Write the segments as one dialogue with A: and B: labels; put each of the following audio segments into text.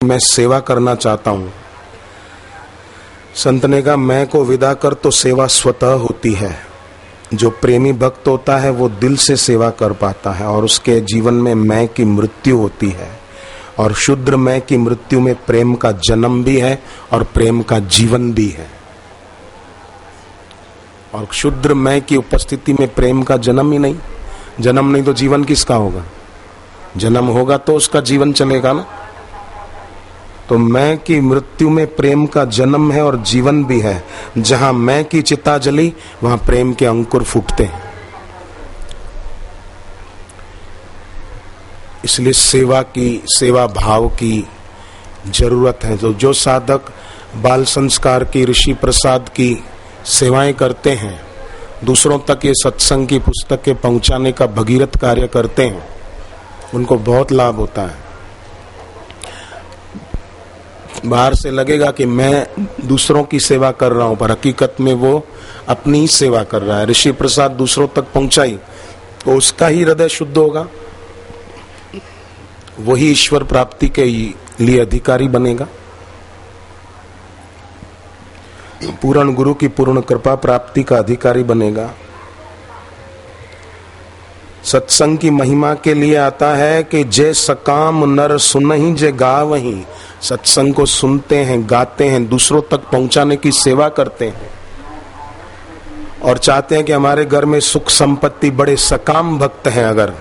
A: मैं सेवा करना चाहता हूं। संत ने कहा मैं को विदा कर तो सेवा स्वतः होती है। जो प्रेमी भक्त होता है वो दिल से सेवा कर पाता है और उसके जीवन में मैं की मृत्यु होती है। और शुद्र मैं की मृत्यु में प्रेम का जन्म भी है और प्रेम का जीवन भी है। और शुद्र मैं की उपस्थिति में प्रेम का जन्म ही नहीं। जन्म नहीं तो जीवन किसका होगा? जन्म होगा तो उसका जीवन चलेगा ना। तो मैं की मृत्यु में प्रेम का जन्म है और जीवन भी है। जहां मैं की चिता जली वहां प्रेम के अंकुर फूटते हैं। इसलिए सेवा भाव की जरूरत है। तो जो साधक बाल संस्कार की, ऋषि प्रसाद की सेवाएं करते हैं, दूसरों तक ये सत्संग की पुस्तकें पहुंचाने का भगीरथ कार्य करते हैं, उनको बहुत लाभ होता है। बाहर से लगेगा कि मैं दूसरों की सेवा कर रहा हूं, पर हकीकत में वो अपनी ही सेवा कर रहा है। ऋषि प्रसाद दूसरों तक पहुंचाई तो उसका ही हृदय शुद्ध होगा, वही ईश्वर प्राप्ति के लिए अधिकारी बनेगा। पूर्ण गुरु की पूर्ण कृपा प्राप्ति का अधिकारी बनेगा। सत्संग की महिमा के लिए आता है कि जे सकाम नर सुनहि जे गावहि। सत्संग को सुनते हैं, गाते हैं, दूसरों तक पहुंचाने की सेवा करते हैं और चाहते हैं कि हमारे घर में सुख संपत्ति, बड़े सकाम भक्त हैं अगर,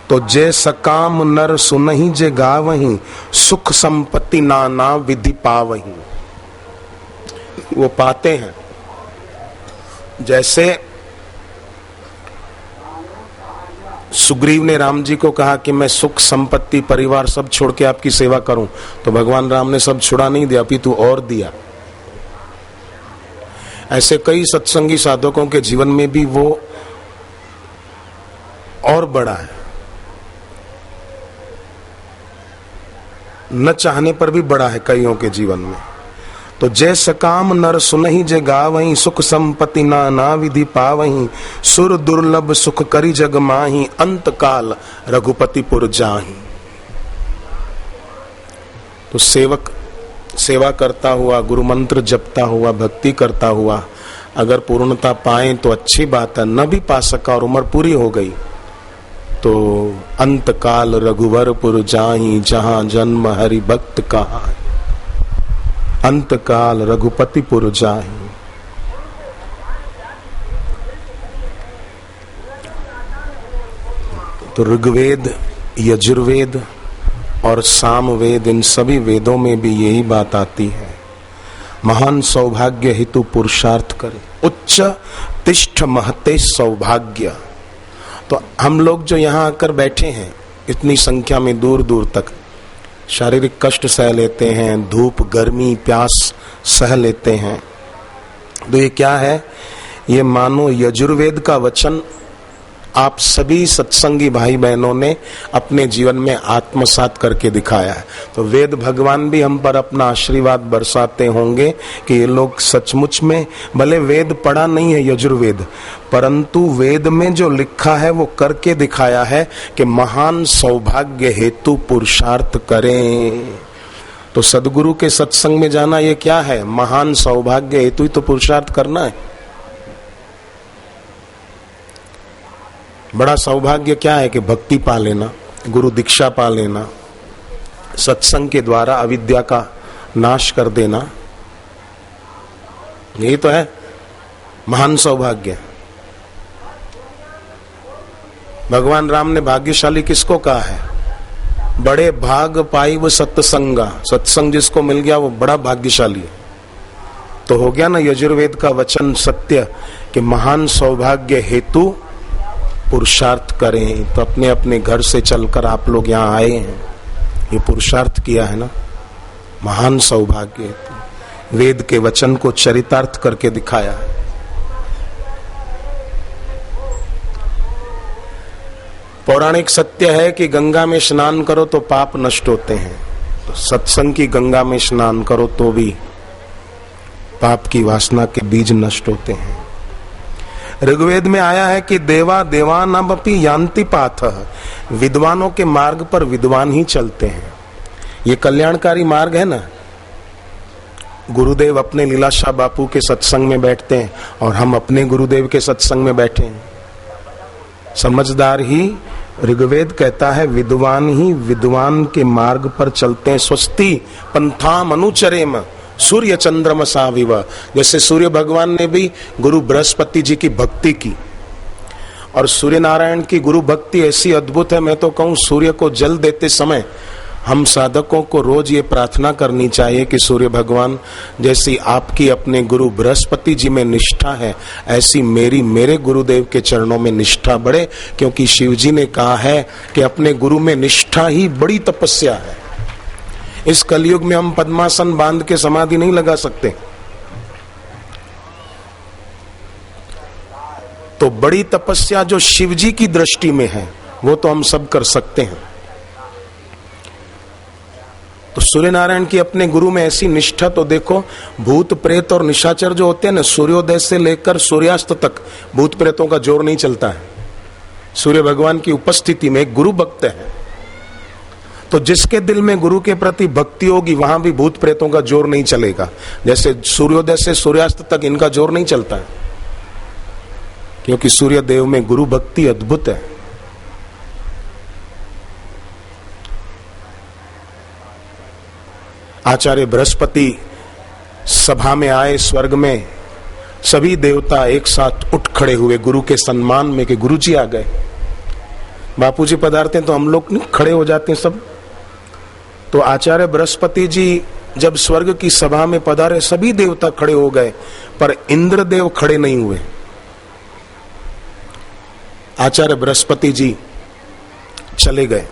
A: तो जे सकाम नर सुनहि जे गावहि सुख संपत्ति नाना विधि पावहि। वो पाते हैं। जैसे सुग्रीव ने राम जी को कहा कि मैं सुख संपत्ति परिवार सब छोड़ के आपकी सेवा करूं, तो भगवान राम ने सब छुड़ा नहीं दिया, अपितु और दिया। ऐसे कई सत्संगी साधकों के जीवन में भी वो और बड़ा है, न चाहने पर भी बड़ा है कईयों के जीवन में। तो जय सकाम नर सुनहि जे गावहि सुख संपत्ति नाना विधि पावहि सुर दुर्लभ सुख करी जग माहि अंत काल रघुपति पुर जाहि। तो सेवक सेवा करता हुआ, गुरु मंत्र जपता हुआ, भक्ति करता हुआ अगर पूर्णता पाए तो अच्छी बात है। न भी पा सका और उम्र पूरी हो गई तो अंत काल रघुवर पुर जाहि जहां जन्म हरि भक्त कहा। अंत काल रघुपति पुर जाहि। तो ऋग्वेद, यजुर्वेद और सामवेद, इन सभी वेदों में भी यही बात आती है। महान सौभाग्य हेतु पुरुषार्थ करे, उच्च तिष्ठ महते सौभाग्य। तो हम लोग जो यहाँ आकर बैठे हैं इतनी संख्या में, दूर दूर तक शारीरिक कष्ट सह लेते हैं, धूप गर्मी प्यास सह लेते हैं, तो ये क्या है? ये मानो यजुर्वेद का वचन आप सभी सत्संगी भाई बहनों ने अपने जीवन में आत्मसात करके दिखाया है। तो वेद भगवान भी हम पर अपना आशीर्वाद बरसाते होंगे कि ये लोग सचमुच में, भले वेद पढ़ा नहीं है यजुर्वेद, परंतु वेद में जो लिखा है वो करके दिखाया है कि महान सौभाग्य हेतु पुरुषार्थ करें। तो सदगुरु के सत्संग में जाना ये क्या है? महान सौभाग्य हेतु ही तो पुरुषार्थ करना है। बड़ा सौभाग्य क्या है कि भक्ति पा लेना, गुरु दीक्षा पा लेना, सत्संग के द्वारा अविद्या का नाश कर देना, यही तो है महान सौभाग्य। भगवान राम ने भाग्यशाली किसको कहा है? बड़े भाग पाई वो सत्संगा। सत्संग जिसको मिल गया वो बड़ा भाग्यशाली है। तो हो गया ना यजुर्वेद का वचन सत्य कि महान सौभाग्य हेतु पुरुषार्थ करें। तो अपने अपने घर से चलकर आप लोग यहाँ आए हैं, ये पुरुषार्थ किया है ना, महान सौभाग्य। वेद के वचन को चरितार्थ करके दिखाया है। पौराणिक सत्य है कि गंगा में स्नान करो तो पाप नष्ट होते हैं, तो सत्संग की गंगा में स्नान करो तो भी पाप की वासना के बीज नष्ट होते हैं। ऋग्वेद में आया है कि देवा देवानामपि यान्ति पाथः। विद्वानों के मार्ग पर विद्वान ही चलते हैं। ये कल्याणकारी मार्ग है ना। गुरुदेव अपने लीलाशाह बापू के सत्संग में बैठते हैं और हम अपने गुरुदेव के सत्संग में बैठे हैं। समझदार ही, ऋग्वेद कहता है, विद्वान ही विद्वान के मार्ग पर चलते हैं। स्वस्ति पंथाम अनुचरेम सूर्य चंद्रमसा विव। जैसे सूर्य भगवान ने भी गुरु बृहस्पति जी की भक्ति की, और सूर्य नारायण की गुरु भक्ति ऐसी अद्भुत है, मैं तो कहूं सूर्य को जल देते समय हम साधकों को रोज ये प्रार्थना करनी चाहिए कि सूर्य भगवान, जैसी आपकी अपने गुरु बृहस्पति जी में निष्ठा है, ऐसी मेरे गुरुदेव के चरणों में निष्ठा बढ़े। क्योंकि शिव जी ने कहा है कि अपने गुरु में निष्ठा ही बड़ी तपस्या है। इस कलयुग में हम पद्मासन बांध के समाधि नहीं लगा सकते, तो बड़ी तपस्या जो शिव जी की दृष्टि में है वो तो हम सब कर सकते हैं। तो सूर्य नारायण की अपने गुरु में ऐसी निष्ठा, तो देखो भूत प्रेत और निशाचर जो होते हैं ना, सूर्योदय से लेकर सूर्यास्त तक भूत प्रेतों का जोर नहीं चलता है। सूर्य भगवान की उपस्थिति में एक गुरु भक्त है, तो जिसके दिल में गुरु के प्रति भक्ति होगी वहां भी भूत प्रेतों का जोर नहीं चलेगा। जैसे सूर्योदय से सूर्यास्त तक इनका जोर नहीं चलता है, क्योंकि सूर्य देव में गुरु भक्ति अद्भुत है। आचार्य बृहस्पति सभा में आए, स्वर्ग में सभी देवता एक साथ उठ खड़े हुए गुरु के सम्मान में कि गुरु जी आ गए। बापूजी पधारते हैं तो हम लोग नहीं खड़े हो जाते हैं सब। तो आचार्य बृहस्पति जी जब स्वर्ग की सभा में पधारे, सभी देवता खड़े हो गए, पर इंद्रदेव खड़े नहीं हुए। आचार्य बृहस्पति जी चले गए,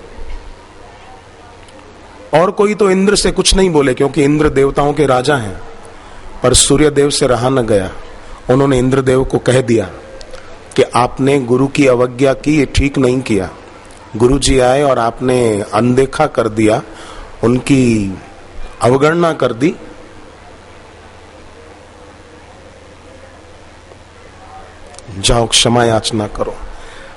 A: और कोई तो इंद्र से कुछ नहीं बोले, क्योंकि इंद्र देवताओं के राजा हैं। पर सूर्यदेव से रहा न गया, उन्होंने इंद्रदेव को कह दिया कि आपने गुरु की अवज्ञा की, ये ठीक नहीं किया। गुरु जी आए और आपने अनदेखा कर दिया, उनकी अवगणना कर दी। जाओ क्षमा याचना करो।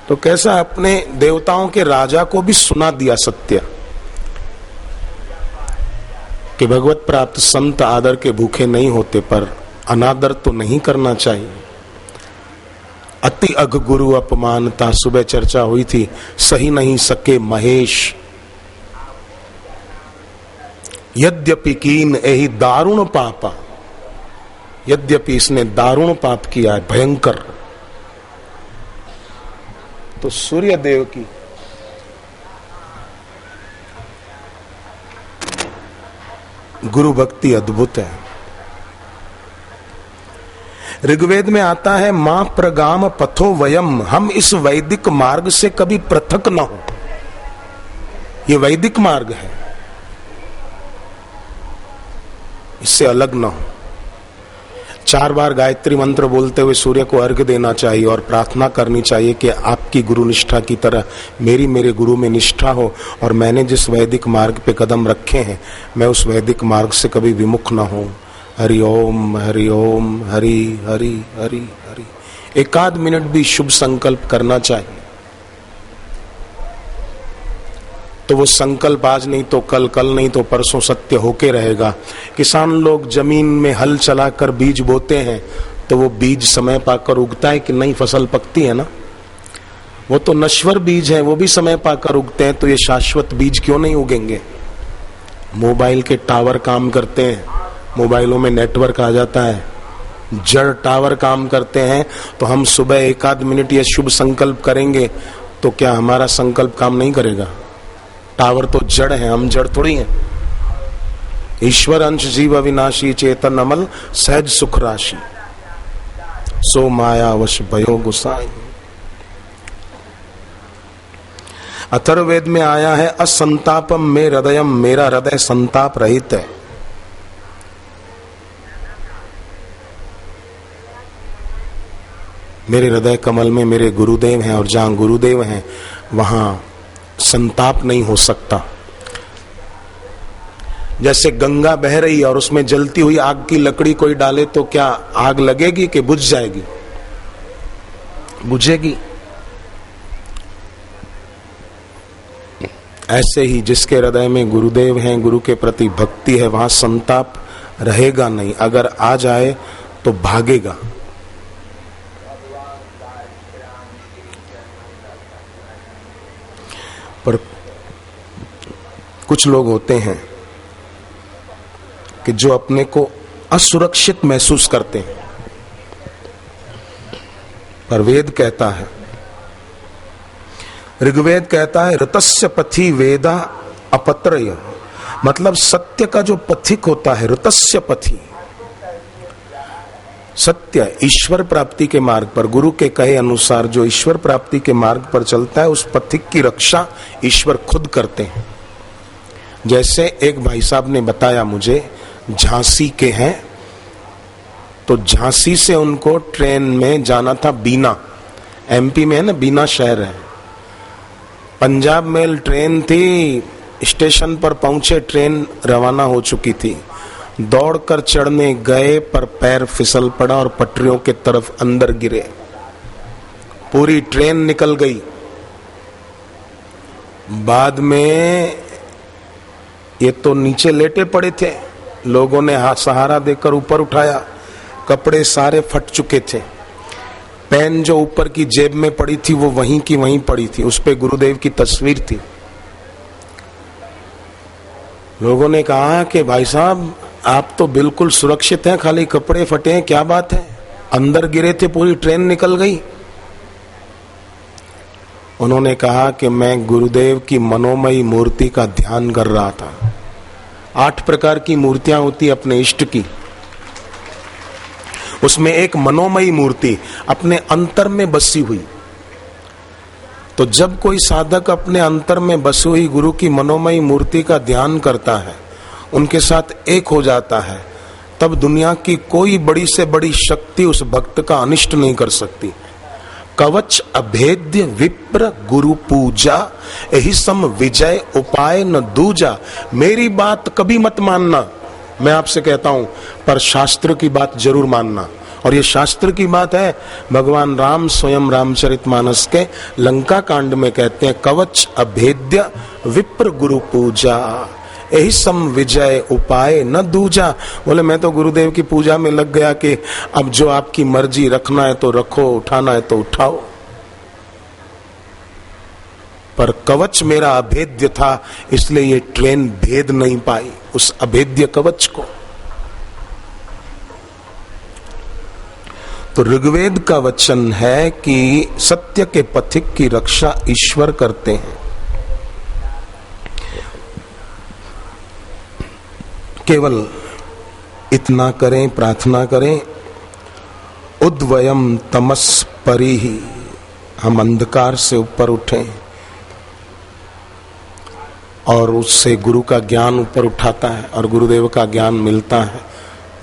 A: तो कैसा अपने देवताओं के राजा को भी सुना दिया सत्य कि भगवत प्राप्त संत आदर के भूखे नहीं होते, पर अनादर तो नहीं करना चाहिए। अति अघ गुरु अपमानता, सुबह चर्चा हुई थी, सही नहीं सके महेश। यद्यपि कीन एही दारुण पापा, यद्यपि इसने दारुण पाप किया है, भयंकर। तो सूर्य देव की गुरु भक्ति अद्भुत है। ऋग्वेद में आता है, मां प्रगाम पथो वयम, हम इस वैदिक मार्ग से कभी पृथक न हो। ये वैदिक मार्ग है, इससे अलग न हो। 4 बार गायत्री मंत्र बोलते हुए सूर्य को अर्घ्य देना चाहिए और प्रार्थना करनी चाहिए कि आपकी गुरु निष्ठा की तरह मेरे गुरु में निष्ठा हो, और मैंने जिस वैदिक मार्ग पे कदम रखे हैं मैं उस वैदिक मार्ग से कभी विमुख न हो। हरि ओम हरि ओम, हरि हरि हरि हरि। 1 मिनट भी शुभ संकल्प करना चाहिए। तो वो संकल्प आज नहीं तो कल, कल नहीं तो परसों सत्य होके रहेगा। किसान लोग जमीन में हल चलाकर बीज बोते हैं, तो वो बीज समय पाकर उगता है कि नहीं? फसल पकती है ना। वो तो नश्वर बीज है, वो भी समय पाकर उगते हैं, तो ये शाश्वत बीज क्यों नहीं उगेंगे? मोबाइल के टावर काम करते हैं, मोबाइलों में नेटवर्क आ जाता है, जड़ टावर काम करते हैं। तो हम सुबह 1 मिनट ये शुभ संकल्प करेंगे तो क्या हमारा संकल्प काम नहीं करेगा? टावर तो जड़ है, हम जड़ थोड़ी हैं। ईश्वर अंश जीव अविनाशी, चेतन अमल सहज सुख राशि, सो माया वश भयो गुसाई। अथर्ववेद में आया है, असंतापम में हृदयम, मेरा हृदय संताप रहित है। मेरे हृदय कमल में मेरे गुरुदेव हैं, और जहां गुरुदेव हैं वहां संताप नहीं हो सकता। जैसे गंगा बह रही और उसमें जलती हुई आग की लकड़ी कोई डाले तो क्या आग लगेगी कि बुझ जाएगी? बुझेगी। ऐसे ही जिसके हृदय में गुरुदेव हैं, गुरु के प्रति भक्ति है, वहां संताप रहेगा नहीं। अगर आ जाए तो भागेगा। पर कुछ लोग होते हैं कि जो अपने को असुरक्षित महसूस करते हैं, पर वेद कहता है, ऋग्वेद कहता है ऋतस्य पथि वेदा अपत्रय, मतलब सत्य का जो पथिक होता है, ऋतस्य पथि, सत्य ईश्वर प्राप्ति के मार्ग पर, गुरु के कहे अनुसार जो ईश्वर प्राप्ति के मार्ग पर चलता है, उस पथिक की रक्षा ईश्वर खुद करते हैं। जैसे एक भाई साहब ने बताया मुझे, झांसी के हैं, तो झांसी से उनको ट्रेन में जाना था बीना, एमपी में है ना, बीना शहर है। पंजाब मेल ट्रेन थी, स्टेशन पर पहुंचे, ट्रेन रवाना हो चुकी थी। दौड़कर चढ़ने गए पर पैर फिसल पड़ा और पटरियों के तरफ अंदर गिरे, पूरी ट्रेन निकल गई। बाद में ये तो नीचे लेटे पड़े थे, लोगों ने हाथ सहारा देकर ऊपर उठाया, कपड़े सारे फट चुके थे। पेन जो ऊपर की जेब में पड़ी थी वो वहीं की वहीं पड़ी थी, उस पे गुरुदेव की तस्वीर थी। लोगों ने कहा कि भाई साहब आप तो बिल्कुल सुरक्षित हैं, खाली कपड़े फटे हैं, क्या बात है? अंदर गिरे थे, पूरी ट्रेन निकल गई। उन्होंने कहा कि मैं गुरुदेव की मनोमयी मूर्ति का ध्यान कर रहा था। 8 प्रकार की मूर्तियां होती अपने इष्ट की, उसमें एक मनोमयी मूर्ति अपने अंतर में बसी हुई। तो जब कोई साधक अपने अंतर में बसी हुई गुरु की मनोमयी मूर्ति का ध्यान करता है, उनके साथ एक हो जाता है, तब दुनिया की कोई बड़ी से बड़ी शक्ति उस भक्त का अनिष्ट नहीं कर सकती। कवच अभेद्य विप्र गुरु पूजा, यही सम विजय उपाय न दूजा। मेरी बात कभी मत मानना, मैं आपसे कहता हूं, पर शास्त्र की बात जरूर मानना। और ये शास्त्र की बात है, भगवान राम स्वयं रामचरितमानस के लंका कांड में कहते हैं, कवच अभेद्य विप्र गुरु पूजा, यही सम विजय उपाय न दूजा। बोले मैं तो गुरुदेव की पूजा में लग गया कि अब जो आपकी मर्जी, रखना है तो रखो, उठाना है तो उठाओ। पर कवच मेरा अभेद्य था, इसलिए ये ट्रेन भेद नहीं पाई उस अभेद्य कवच को। तो ऋग्वेद का वचन है कि सत्य के पथिक की रक्षा ईश्वर करते हैं। केवल इतना करें, प्रार्थना करें, उद्वयम तमस परिहि, हम अंधकार से ऊपर उठें और उससे गुरु का ज्ञान ऊपर उठाता है और गुरुदेव का ज्ञान मिलता है।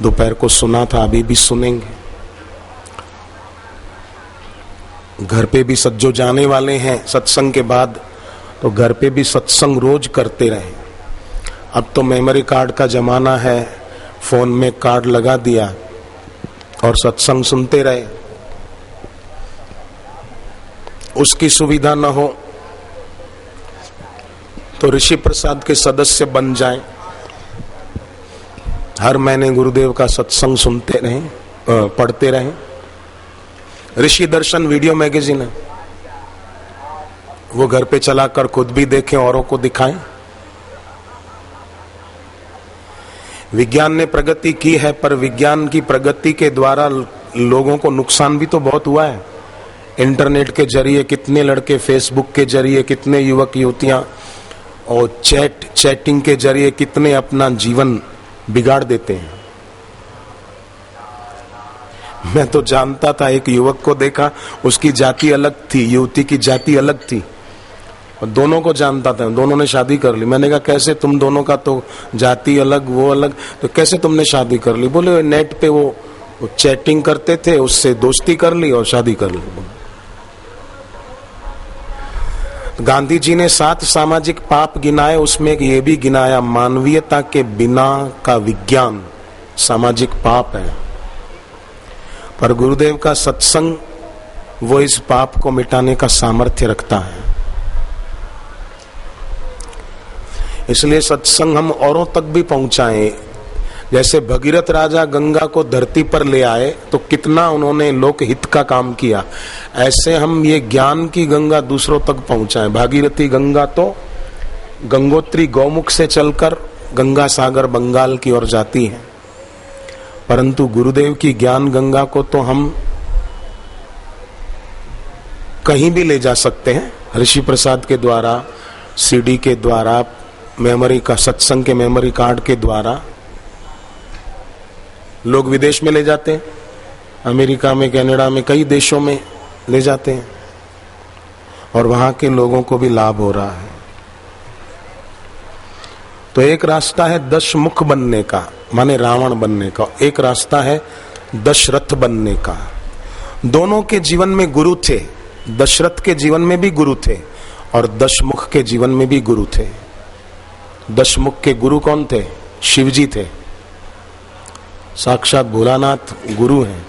A: दोपहर को सुना था, अभी भी सुनेंगे। घर पे भी जो जाने वाले हैं सत्संग के बाद, तो घर पे भी सत्संग रोज करते रहे। अब तो मेमोरी कार्ड का जमाना है, फोन में कार्ड लगा दिया और सत्संग सुनते रहे। उसकी सुविधा न हो तो ऋषि प्रसाद के सदस्य बन जाएं, हर महीने गुरुदेव का सत्संग सुनते रहें, पढ़ते रहें। ऋषि दर्शन वीडियो मैगजीन है, वो घर पे चलाकर खुद भी देखें, औरों को दिखाएं। विज्ञान ने प्रगति की है, पर विज्ञान की प्रगति के द्वारा लोगों को नुकसान भी तो बहुत हुआ है। इंटरनेट के जरिए कितने लड़के, फेसबुक के जरिए कितने युवक युवतियां, और चैटिंग के जरिए कितने अपना जीवन बिगाड़ देते हैं। मैं तो जानता था, एक युवक को देखा, उसकी जाति अलग थी, युवती की जाति अलग थी, और दोनों को जानता था, दोनों ने शादी कर ली। मैंने कहा कैसे, तुम दोनों का तो जाति अलग, वो अलग, तो कैसे तुमने शादी कर ली? बोले नेट पे वो चैटिंग करते थे, उससे दोस्ती कर ली और शादी कर ली। गांधी जी ने 7 सामाजिक पाप गिनाए, उसमें एक ये भी गिनाया, मानवीयता के बिना का विज्ञान सामाजिक पाप है। पर गुरुदेव का सत्संग वो इस पाप को मिटाने का सामर्थ्य रखता है। इसलिए सत्संग हम औरों तक भी पहुंचाएं। जैसे भगीरथ राजा गंगा को धरती पर ले आए तो कितना उन्होंने लोक हित का काम किया, ऐसे हम ये ज्ञान की गंगा दूसरों तक पहुंचाएं। भागीरथी गंगा तो गंगोत्री गौमुख से चलकर गंगा सागर बंगाल की ओर जाती है, परंतु गुरुदेव की ज्ञान गंगा को तो हम कहीं भी ले जा सकते हैं। ऋषि प्रसाद के द्वारा, सीडी के द्वारा, मेमोरी का, सत्संग के मेमोरी कार्ड के द्वारा लोग विदेश में ले जाते हैं, अमेरिका में, कनाडा में, कई देशों में ले जाते हैं और वहां के लोगों को भी लाभ हो रहा है। तो एक रास्ता है दशमुख बनने का, माने रावण बनने का, एक रास्ता है दशरथ बनने का। दोनों के जीवन में गुरु थे, दशरथ के जीवन में भी गुरु थे और दशमुख के जीवन में भी गुरु थे। दशमुख के गुरु कौन थे? शिवजी थे, साक्षात भोलानाथ गुरु हैं।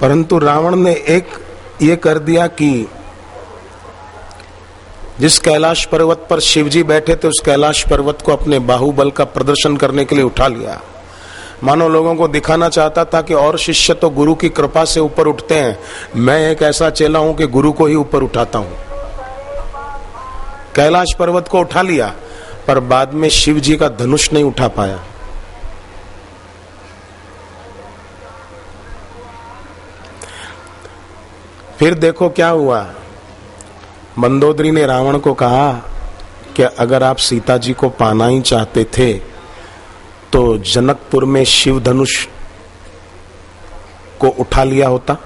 A: परंतु रावण ने एक ये कर दिया कि जिस कैलाश पर्वत पर शिवजी बैठे थे उस कैलाश पर्वत को अपने बाहुबल का प्रदर्शन करने के लिए उठा लिया। मानो लोगों को दिखाना चाहता था कि और शिष्य तो गुरु की कृपा से ऊपर उठते हैं, मैं एक ऐसा चेला हूं कि गुरु को ही ऊपर उठाता हूं। कैलाश पर्वत को उठा लिया, पर बाद में शिव जी का धनुष नहीं उठा पाया। फिर देखो क्या हुआ, मंदोदरी ने रावण को कहा कि अगर आप सीता जी को पाना ही चाहते थे तो जनकपुर में शिव धनुष को उठा लिया होता,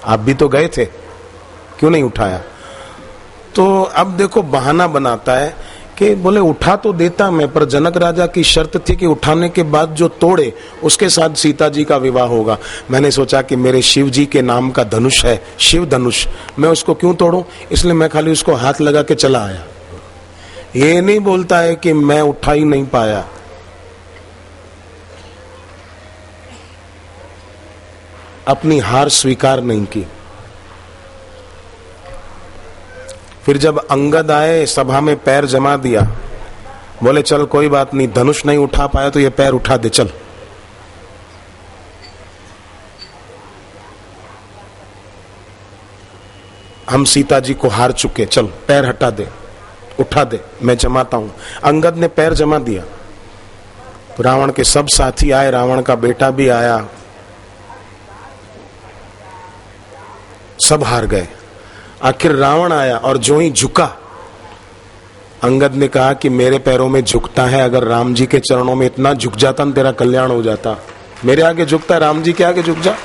A: आप भी तो गए थे, क्यों नहीं उठाया? तो अब देखो बहाना बनाता है कि बोले उठा तो देता मैं, पर जनक राजा की शर्त थी कि उठाने के बाद जो तोड़े उसके साथ सीता जी का विवाह होगा। मैंने सोचा कि मेरे शिव जी के नाम का धनुष है, शिव धनुष, मैं उसको क्यों तोड़ूं, इसलिए मैं खाली उसको हाथ लगा के चला आया। ये नहीं बोलता है कि मैं उठा ही नहीं पाया। अपनी हार स्वीकार नहीं की। फिर जब अंगद आए, सभा में पैर जमा दिया, बोले चल कोई बात नहीं, धनुष नहीं उठा पाया तो ये पैर उठा दे, चल। हम सीता जी को हार चुके, चल पैर हटा दे, उठा दे, मैं जमाता हूं। अंगद ने पैर जमा दिया, रावण के सब साथी आए, रावण का बेटा भी आया, सब हार गए। आखिर रावण आया और जो ही झुका, अंगद ने कहा कि मेरे पैरों में झुकता है, अगर राम जी के चरणों में इतना झुक जाता न तेरा कल्याण हो जाता। मेरे आगे झुकता है, राम जी के आगे झुक जा।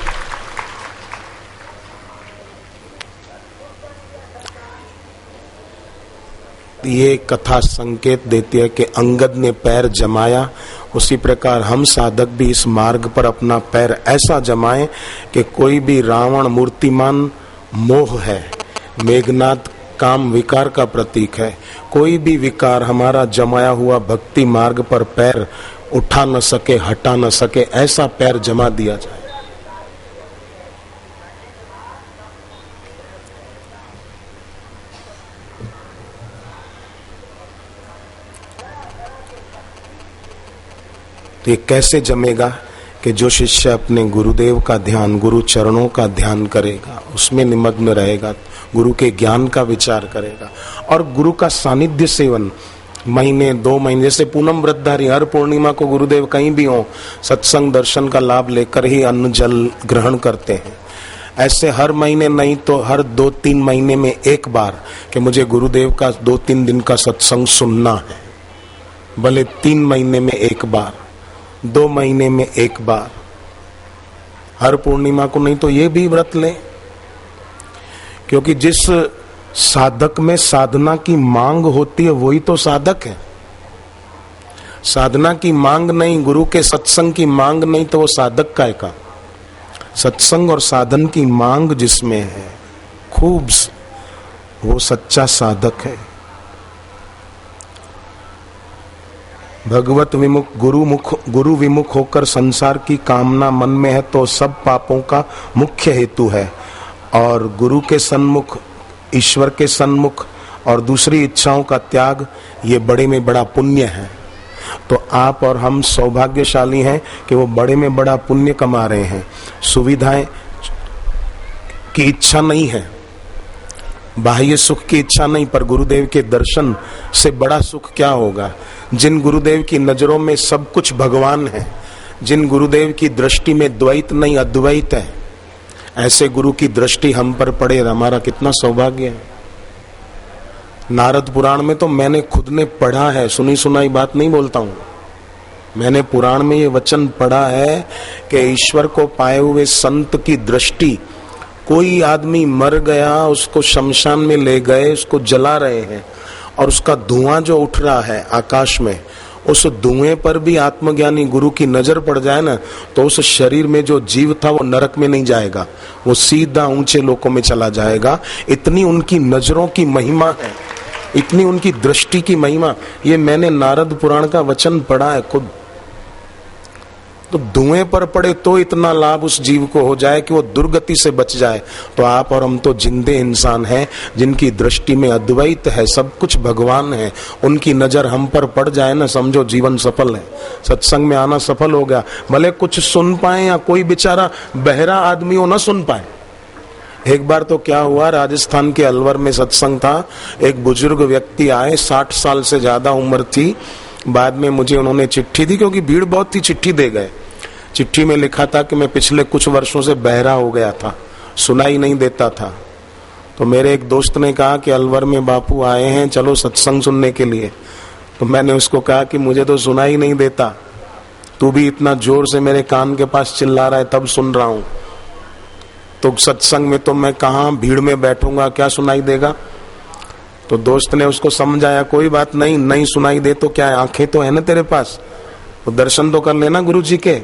A: ये कथा संकेत देती है कि अंगद ने पैर जमाया, उसी प्रकार हम साधक भी इस मार्ग पर अपना पैर ऐसा जमाएं कि कोई भी रावण मूर्तिमान मोह है, मेघनाद काम विकार का प्रतीक है, कोई भी विकार हमारा जमाया हुआ भक्ति मार्ग पर पैर उठा न सके, हटा न सके, ऐसा पैर जमा दिया जाए। तो ये कैसे जमेगा कि जो शिष्य अपने गुरुदेव का ध्यान, गुरु चरणों का ध्यान करेगा, उसमें निमग्न रहेगा, गुरु के ज्ञान का विचार करेगा और गुरु का सानिध्य सेवन महीने 2 महीने, जैसे पूनम व्रतधारी हर पूर्णिमा को गुरुदेव कहीं भी हो सत्संग दर्शन का लाभ लेकर ही अन्न जल ग्रहण करते हैं, ऐसे हर महीने नहीं तो हर 2-3 महीने में एक बार कि मुझे गुरुदेव का 2-3 दिन का सत्संग सुनना है, भले 3 महीने में एक बार, 2 महीने में एक बार, हर पूर्णिमा को नहीं तो ये भी व्रत लें। क्योंकि जिस साधक में साधना की मांग होती है वही तो साधक है। साधना की मांग नहीं, गुरु के सत्संग की मांग नहीं तो वो साधक काय का। सत्संग और साधन की मांग जिसमें है खूब, वो सच्चा साधक है। भगवत विमुख, गुरु विमुख होकर संसार की कामना मन में है तो सब पापों का मुख्य हेतु है। और गुरु के सन्मुख, ईश्वर के सन्मुख और दूसरी इच्छाओं का त्याग, ये बड़े में बड़ा पुण्य है। तो आप और हम सौभाग्यशाली हैं कि वो बड़े में बड़ा पुण्य कमा रहे हैं। सुविधाएं की इच्छा नहीं है, बाह्य सुख की इच्छा नहीं, पर गुरुदेव के दर्शन से बड़ा सुख क्या होगा। जिन गुरुदेव की नजरों में सब कुछ भगवान है, जिन गुरुदेव की दृष्टि में द्वैत नहीं अद्वैत है, ऐसे गुरु की दृष्टि हम पर पड़े, हमारा कितना सौभाग्य है। नारद पुराण में तो मैंने खुद ने पढ़ा है, सुनी सुनाई बात नहीं बोलता हूं, मैंने पुराण में ये वचन पढ़ा है कि ईश्वर को पाए हुए संत की दृष्टि, कोई आदमी मर गया, उसको शमशान में ले गए, उसको जला रहे हैं और उसका धुआं जो उठ रहा है आकाश में, उस धुएं पर भी आत्मज्ञानी गुरु की नजर पड़ जाए ना, तो उस शरीर में जो जीव था वो नरक में नहीं जाएगा, वो सीधा ऊंचे लोकों में चला जाएगा। इतनी उनकी नजरों की महिमा है, इतनी उनकी दृष्टि की महिमा। ये मैंने नारद पुराण का वचन पढ़ा है खुद। तो धुएं पर पड़े तो इतना लाभ उस जीव को हो जाए कि वो दुर्गति से बच जाए। तो आप और हम तो जिंदे इंसान हैं जिनकी दृष्टि में अद्वैत है, सब कुछ भगवान है। उनकी नजर हम पर पड़ जाए ना, समझो जीवन सफल है, सत्संग में आना सफल हो गया। भले कुछ सुन पाए या कोई बेचारा बहरा आदमी हो ना सुन पाए। एक बार तो क्या हुआ, राजस्थान के अलवर में सत्संग था, एक बुजुर्ग व्यक्ति आए, 60 साल से ज्यादा उम्र थी। बाद में मुझे उन्होंने चिट्ठी दी, क्योंकि भीड़ बहुत थी, चिट्ठी दे गए। चिट्ठी में लिखा था कि मैं पिछले कुछ वर्षों से बहरा हो गया था, सुनाई नहीं देता था। तो मेरे एक दोस्त ने कहा कि अलवर में बापू आए हैं, चलो सत्संग सुनने के लिए। तो मैंने उसको कहा कि मुझे तो सुनाई नहीं देता, तू भी इतना जोर से मेरे कान के पास चिल्ला रहा है तब सुन रहा हूं। तो सत्संग में तो मैं कहाँ भीड़ में बैठूंगा, क्या सुनाई देगा। तो दोस्त ने उसको समझाया, कोई बात नहीं, नहीं सुनाई दे तो क्या है, आंखें तो है ना तेरे पास, तो दर्शन तो कर लेना गुरु जी के।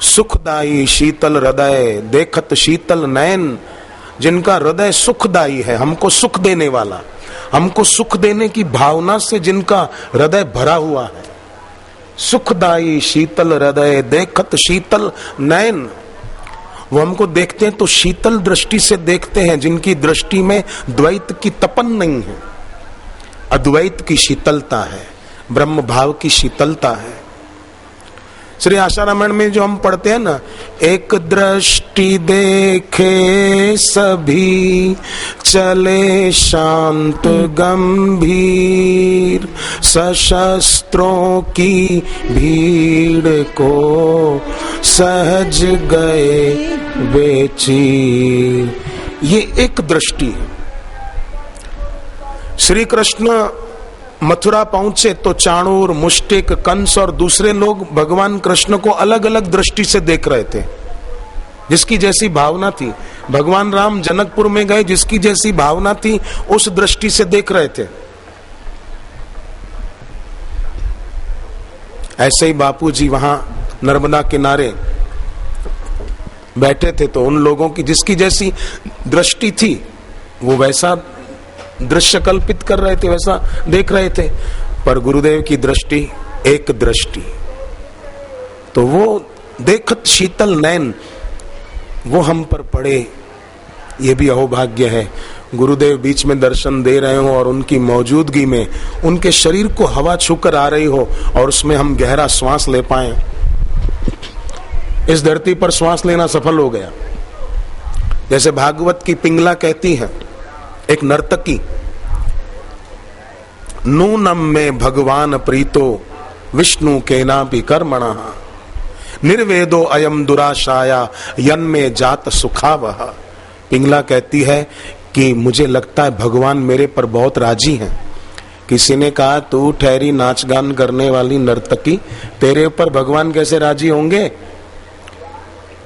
A: सुखदाई शीतल हृदय देखत शीतल नयन, जिनका हृदय सुखदाई है, हमको सुख देने वाला, हमको सुख देने की भावना से जिनका हृदय भरा हुआ है। सुखदाई शीतल हृदय देखत शीतल नयन, वो हमको देखते हैं तो शीतल दृष्टि से देखते हैं, जिनकी दृष्टि में द्वैत की तपन नहीं है, अद्वैत की शीतलता है, ब्रह्म भाव की शीतलता है। श्री आशारामण में जो हम पढ़ते हैं ना, एक दृष्टि देखे सभी चले शांत गंभीर, सशस्त्रों की भीड़ को सहज गए बेचीर। ये एक दृष्टि है। श्री कृष्ण मथुरा पहुंचे तो चाणूर, मुष्टिक, कंस और दूसरे लोग भगवान कृष्ण को अलग अलग दृष्टि से देख रहे थे, जिसकी जैसी भावना थी। भगवान राम जनकपुर में गए, जिसकी जैसी भावना थी उस दृष्टि से देख रहे थे। ऐसे ही बापूजी वहां नर्मदा किनारे बैठे थे, तो उन लोगों की जिसकी जैसी दृष्टि थी वो वैसा दृश्य कल्पित कर रहे थे, वैसा देख रहे थे। पर गुरुदेव की दृष्टि एक दृष्टि, तो वो देखत शीतल नयन, वो हम पर पड़े, ये भी अहोभाग्य है। गुरुदेव बीच में दर्शन दे रहे हो और उनकी मौजूदगी में उनके शरीर को हवा छूकर आ रही हो और उसमें हम गहरा श्वास ले पाए। इस धरती पर श्वास लेना सफल हो गया। जैसे भागवत की पिंगला कहती है, एक नर्तकी, नूनम में भगवान प्रीतो विष्णु के नापि कर्मणा, निर्वेदो अयम दुराशाया यन्मे जात सुखावह। पिंगला कहती है कि मुझे लगता है भगवान मेरे पर बहुत राजी हैं। किसी ने कहा, तू ठहरी नाच गान करने वाली नर्तकी, तेरे ऊपर भगवान कैसे राजी होंगे?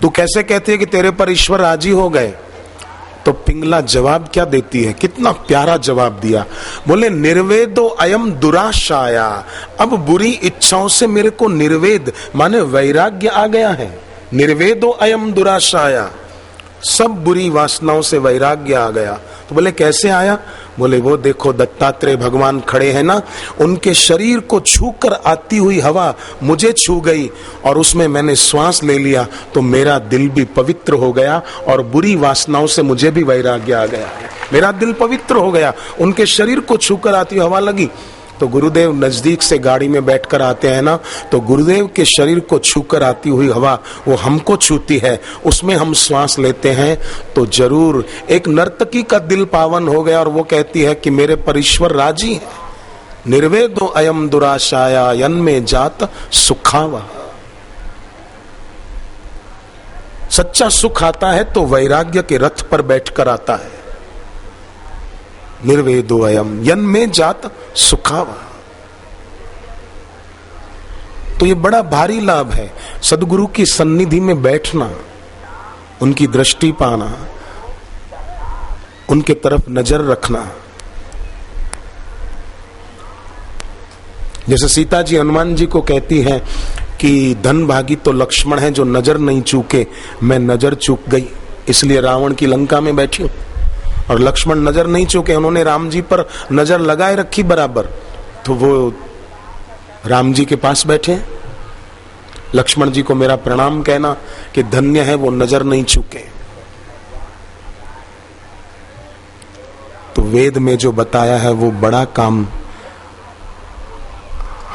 A: तू कैसे कहती है कि तेरे पर ईश्वर राजी हो गए? तो पिंगला जवाब क्या देती है, कितना प्यारा जवाब दिया। बोले, निर्वेदो अयम दुराशाया, अब बुरी इच्छाओं से मेरे को निर्वेद माने वैराग्य आ गया है। निर्वेदो अयम दुराशाया, सब बुरी वासनाओं से वैराग्य आ गया। तो बोले कैसे आया? बोले वो देखो दत्तात्रेय भगवान खड़े हैं ना, उनके शरीर को छूकर आती हुई हवा मुझे छू गई और उसमें मैंने श्वास ले लिया तो मेरा दिल भी पवित्र हो गया और बुरी वासनाओं से मुझे भी वैराग्य आ गया, मेरा दिल पवित्र हो गया। उनके शरीर को छूकर आती हुई हवा लगी तो गुरुदेव नजदीक से गाड़ी में बैठकर आते हैं ना, तो गुरुदेव के शरीर को छूकर आती हुई हवा वो हमको छूती है, उसमें हम श्वास लेते हैं तो जरूर एक नर्तकी का दिल पावन हो गया और वो कहती है कि मेरे पर ईश्वर राजी है। निर्वेदो अयम दुराशाया यन्मे जात सुखावा। सच्चा सुख आता है तो वैराग्य के रथ पर बैठकर आता है। निर्वेदो अयम यन्मे जात सुखावा। तो ये बड़ा भारी लाभ है, सदगुरु की सन्निधि में बैठना, उनकी दृष्टि पाना, उनके तरफ नजर रखना। जैसे सीता जी हनुमान जी को कहती हैं कि धन भागी तो लक्ष्मण है जो नजर नहीं चूके, मैं नजर चूक गई इसलिए रावण की लंका में बैठी हूं। और लक्ष्मण नजर नहीं चूके, उन्होंने राम जी पर नजर लगाए रखी बराबर, तो वो राम जी के पास बैठे। लक्ष्मण जी को मेरा प्रणाम कहना कि धन्य है वो नजर नहीं चूके। तो वेद में जो बताया है वो बड़ा काम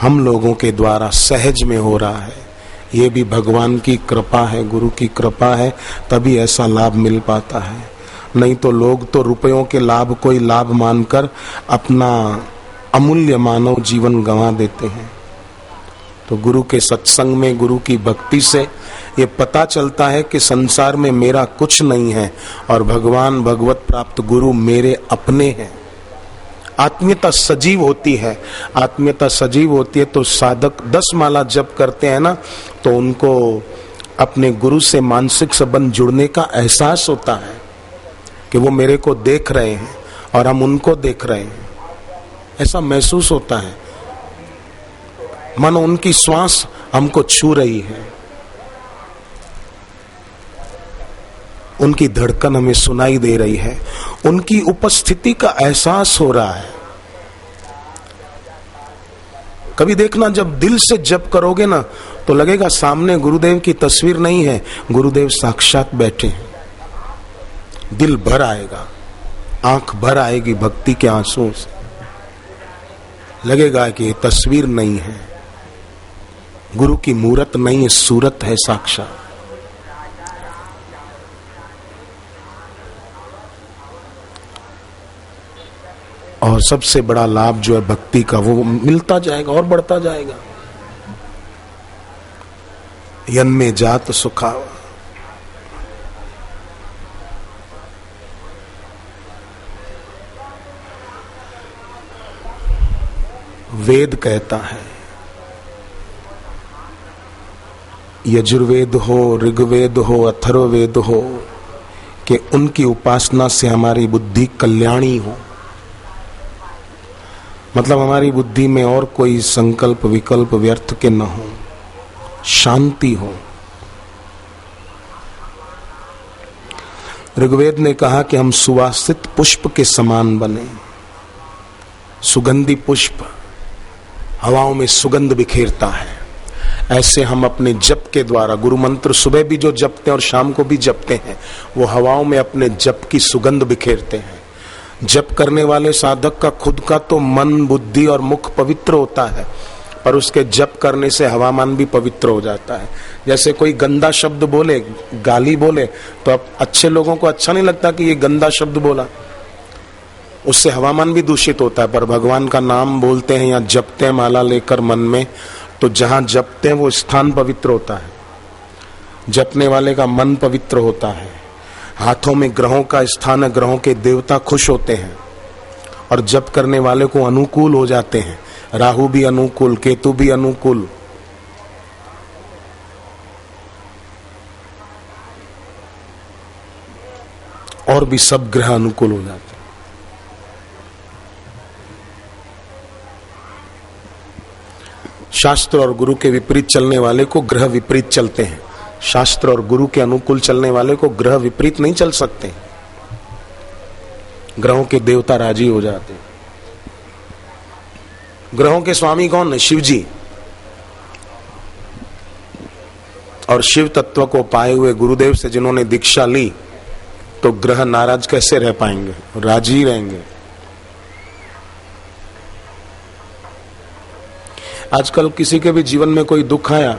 A: हम लोगों के द्वारा सहज में हो रहा है। ये भी भगवान की कृपा है, गुरु की कृपा है, तभी ऐसा लाभ मिल पाता है। नहीं तो लोग तो रुपयों के लाभ को ही लाभ मानकर अपना अमूल्य मानव जीवन गंवा देते हैं। तो गुरु के सत्संग में, गुरु की भक्ति से ये पता चलता है कि संसार में मेरा कुछ नहीं है और भगवान भगवत प्राप्त गुरु मेरे अपने हैं। आत्मीयता सजीव होती है, आत्मीयता सजीव होती है तो साधक 10 माला जप करते हैं ना, तो उनको अपने गुरु से मानसिक संबंध जुड़ने का एहसास होता है कि वो मेरे को देख रहे हैं और हम उनको देख रहे हैं, ऐसा महसूस होता है, मानो उनकी श्वास हमको छू रही है, उनकी धड़कन हमें सुनाई दे रही है, उनकी उपस्थिति का एहसास हो रहा है। कभी देखना जब दिल से जप करोगे ना तो लगेगा सामने गुरुदेव की तस्वीर नहीं है, गुरुदेव साक्षात बैठे हैं। दिल भर आएगा, आंख भर आएगी भक्ति के आंसुओं से, लगेगा कि ये तस्वीर नहीं है, गुरु की मूरत नहीं है, सूरत है साक्षात। और सबसे बड़ा लाभ जो है भक्ति का वो मिलता जाएगा और बढ़ता जाएगा। यन्मे जात सुखावा। वेद कहता है, यजुर्वेद हो, ऋग्वेद हो, अथर्ववेद हो, कि उनकी उपासना से हमारी बुद्धि कल्याणी हो। मतलब हमारी बुद्धि में और कोई संकल्प विकल्प व्यर्थ के न हो, शांति हो। ऋग्वेद ने कहा कि हम सुवासित पुष्प के समान बने। सुगंधी पुष्प हवाओं में सुगंध बिखेरता है, ऐसे हम अपने जप के द्वारा, गुरु मंत्र सुबह भी जो जपते हैं और शाम को भी जपते हैं, वो हवाओं में अपने जप की सुगंध बिखेरते हैं। जप करने वाले साधक का खुद का तो मन, बुद्धि और मुख पवित्र होता है, पर उसके जप करने से हवामान भी पवित्र हो जाता है। जैसे कोई गंदा शब्द बोले, गाली बोले, तो अब अच्छे लोगों को अच्छा नहीं लगता कि ये गंदा शब्द बोला, उससे हवामान भी दूषित होता है। पर भगवान का नाम बोलते हैं या जपते हैं माला लेकर मन में, तो जहां जपते हैं वो स्थान पवित्र होता है, जपने वाले का मन पवित्र होता है। हाथों में ग्रहों का स्थान है, ग्रहों के देवता खुश होते हैं और जप करने वाले को अनुकूल हो जाते हैं। राहु भी अनुकूल, केतु भी अनुकूल। और भी सब ग्रह अनुकूल हो जाते हैं। शास्त्र और गुरु के विपरीत चलने वाले को ग्रह विपरीत चलते हैं, शास्त्र और गुरु के अनुकूल चलने वाले को ग्रह विपरीत नहीं चल सकते। ग्रहों के देवता राजी हो जाते। ग्रहों के स्वामी कौन है? शिव जी। और शिव तत्व को पाए हुए गुरुदेव से जिन्होंने दीक्षा ली, तो ग्रह नाराज कैसे रह पाएंगे? राजी रहेंगे। आजकल किसी के भी जीवन में कोई दुख आया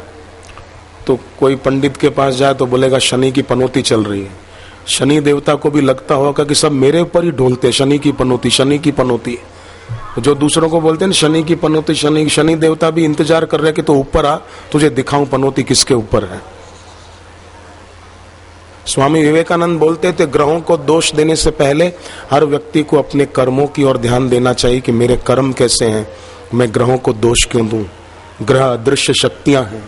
A: तो कोई पंडित के पास जाए तो बोलेगा शनि की पनौती चल रही है। शनि देवता को भी लगता होगा कि सब मेरे ऊपर ही ढोलते, शनि की पनौती, शनि की पनौती। जो दूसरों को बोलते हैं शनि की पनौती, शनि देवता भी इंतजार कर रहे कि तो ऊपर आ, तुझे दिखाऊं पनौती किसके ऊपर है। स्वामी विवेकानंद बोलते थे ग्रहों को दोष देने से पहले हर व्यक्ति को अपने कर्मों की ओर ध्यान देना चाहिए कि मेरे कर्म कैसे हैं, मैं ग्रहों को दोष क्यों दूं। ग्रह अदृश्य शक्तियां हैं,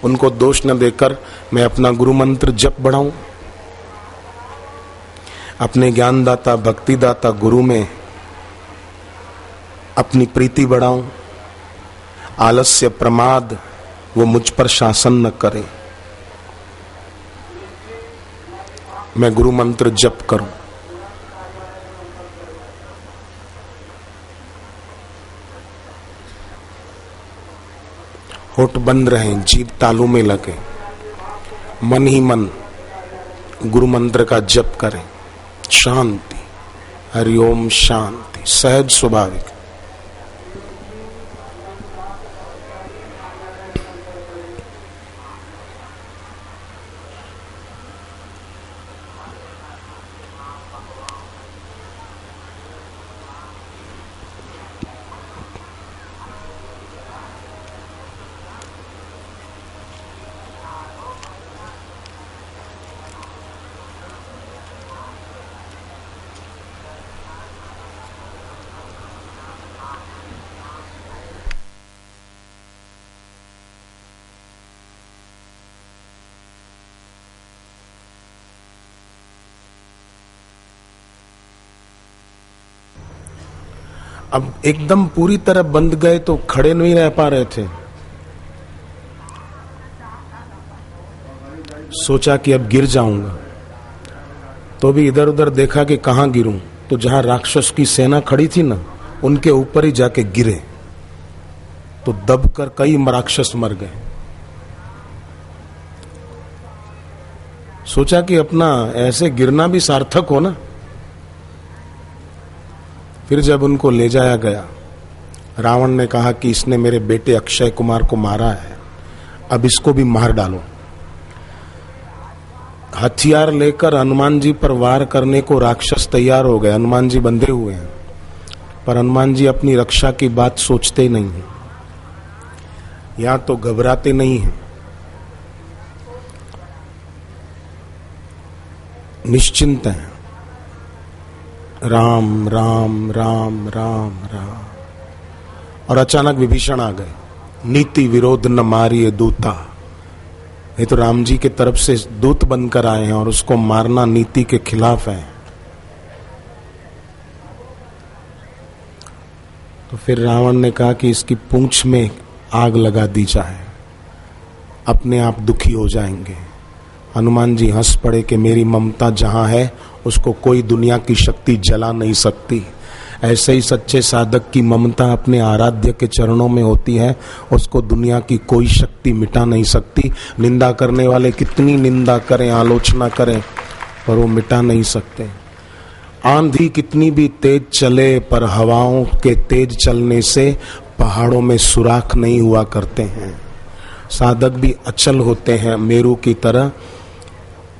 A: उनको दोष न देकर मैं अपना गुरु मंत्र जप बढ़ाऊं, अपने ज्ञानदाता भक्तिदाता गुरु में अपनी प्रीति बढ़ाऊं। आलस्य प्रमाद वो मुझ पर शासन न करे, मैं गुरु मंत्र जप करूं। होठ बंद रहें, जीभ तालू में लगे, मन ही मन गुरु मंत्र का जप करें। शांति, हरिओम शांति, सहज स्वाभाविक। अब एकदम पूरी तरह बंद गए तो खड़े नहीं रह पा रहे थे। सोचा कि अब गिर जाऊंगा, तो भी इधर उधर देखा कि कहां गिरूं, तो जहां राक्षस की सेना खड़ी थी ना, उनके ऊपर ही जाके गिरे, तो दबकर कई राक्षस मर गए। सोचा कि अपना ऐसे गिरना भी सार्थक हो ना। फिर जब उनको ले जाया गया, रावण ने कहा कि इसने मेरे बेटे अक्षय कुमार को मारा है, अब इसको भी मार डालो। हथियार लेकर हनुमान जी पर वार करने को राक्षस तैयार हो गए। हनुमान जी बंधे हुए हैं, पर हनुमान जी अपनी रक्षा की बात सोचते नहीं हैं, या तो घबराते नहीं हैं, निश्चिंत हैं। राम राम राम राम राम। और अचानक विभीषण आ गए। नीति विरोध न मारिए दूता, ये तो राम जी के तरफ से दूत बनकर आए हैं और उसको मारना नीति के खिलाफ है। तो फिर रावण ने कहा कि इसकी पूंछ में आग लगा दी जाए, अपने आप दुखी हो जाएंगे। हनुमान जी हंस पड़े कि मेरी ममता जहां है उसको कोई दुनिया की शक्ति जला नहीं सकती। ऐसे ही सच्चे साधक की ममता अपने आराध्य के चरणों में होती है, उसको दुनिया की कोई शक्ति मिटा नहीं सकती। निंदा करने वाले कितनी निंदा करें, आलोचना करें, पर वो मिटा नहीं सकते। आंधी कितनी भी तेज चले, पर हवाओं के तेज चलने से पहाड़ों में सुराख नहीं हुआ करते हैं। साधक भी अचल होते हैं मेरू की तरह,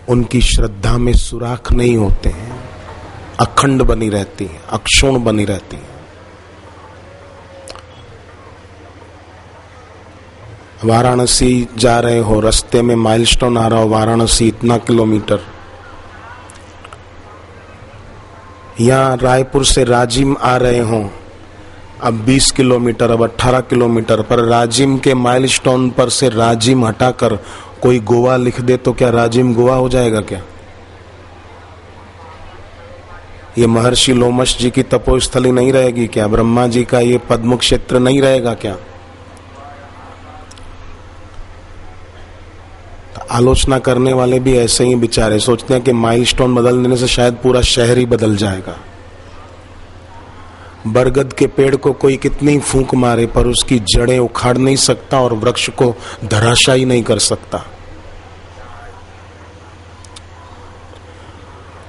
A: उनकी श्रद्धा में सुराख नहीं होते हैं, अखंड बनी रहती है, अक्षुण्ण बनी रहती है। वाराणसी जा रहे हो, रास्ते में माइलस्टोन आ रहा हो, वाराणसी इतना किलोमीटर, यहाँ रायपुर से राजिम आ रहे हो, अब 20 किलोमीटर, अब 18 किलोमीटर, पर राजिम के माइलस्टोन पर से राजिम हटाकर कोई गोवा लिख दे तो क्या राजिम गोवा हो जाएगा क्या? ये महर्षि लोमश जी की तपोस्थली नहीं रहेगी क्या? ब्रह्मा जी का ये पद्म क्षेत्र नहीं रहेगा क्या? आलोचना करने वाले भी ऐसे ही बेचारे सोचते हैं कि माइलस्टोन बदल देने से शायद पूरा शहर ही बदल जाएगा। बरगद के पेड़ को कोई कितनी फूंक मारे पर उसकी जड़ें उखाड़ नहीं सकता और वृक्ष को धराशायी नहीं कर सकता।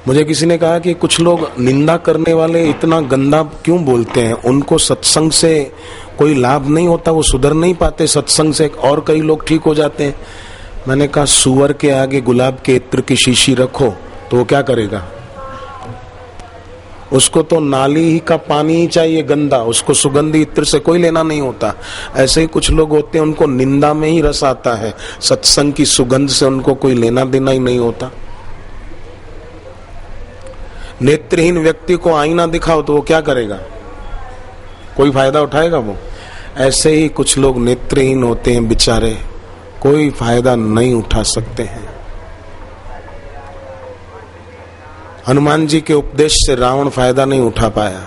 A: मुझे किसी ने कहा कि कुछ लोग निंदा करने वाले इतना गंदा क्यों बोलते हैं, उनको सत्संग से कोई लाभ नहीं होता, वो सुधर नहीं पाते सत्संग से और कई लोग ठीक हो जाते हैं। मैंने कहा सूअर के आगे गुलाब के इत्र की शीशी रखो तो वो क्या करेगा? उसको तो नाली ही का पानी ही चाहिए गंदा, उसको सुगंधी इत्र से कोई लेना नहीं होता। ऐसे ही कुछ लोग होते हैं उनको निंदा में ही रस आता है, सत्संग की सुगंध से उनको कोई लेना देना ही नहीं होता। नेत्रहीन व्यक्ति को आईना दिखाओ तो वो क्या करेगा? कोई फायदा उठाएगा वो? ऐसे ही कुछ लोग नेत्रहीन होते हैं बेचारे, कोई फायदा नहीं उठा सकते हैं। हनुमान जी के उपदेश से रावण फायदा नहीं उठा पाया।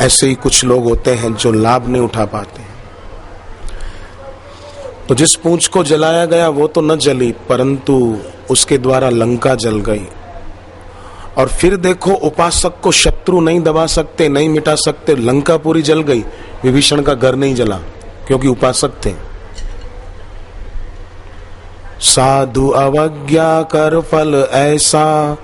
A: ऐसे ही कुछ लोग होते हैं जो लाभ नहीं उठा पाते। तो जिस पूंछ को जलाया गया वो तो न जली, परंतु उसके द्वारा लंका जल गई। और फिर देखो उपासक को शत्रु नहीं दबा सकते, नहीं मिटा सकते, लंका पूरी जल गई, विभीषण का घर नहीं जला क्योंकि उपासक थे। साधु अवज्ञा कर फल ऐसा,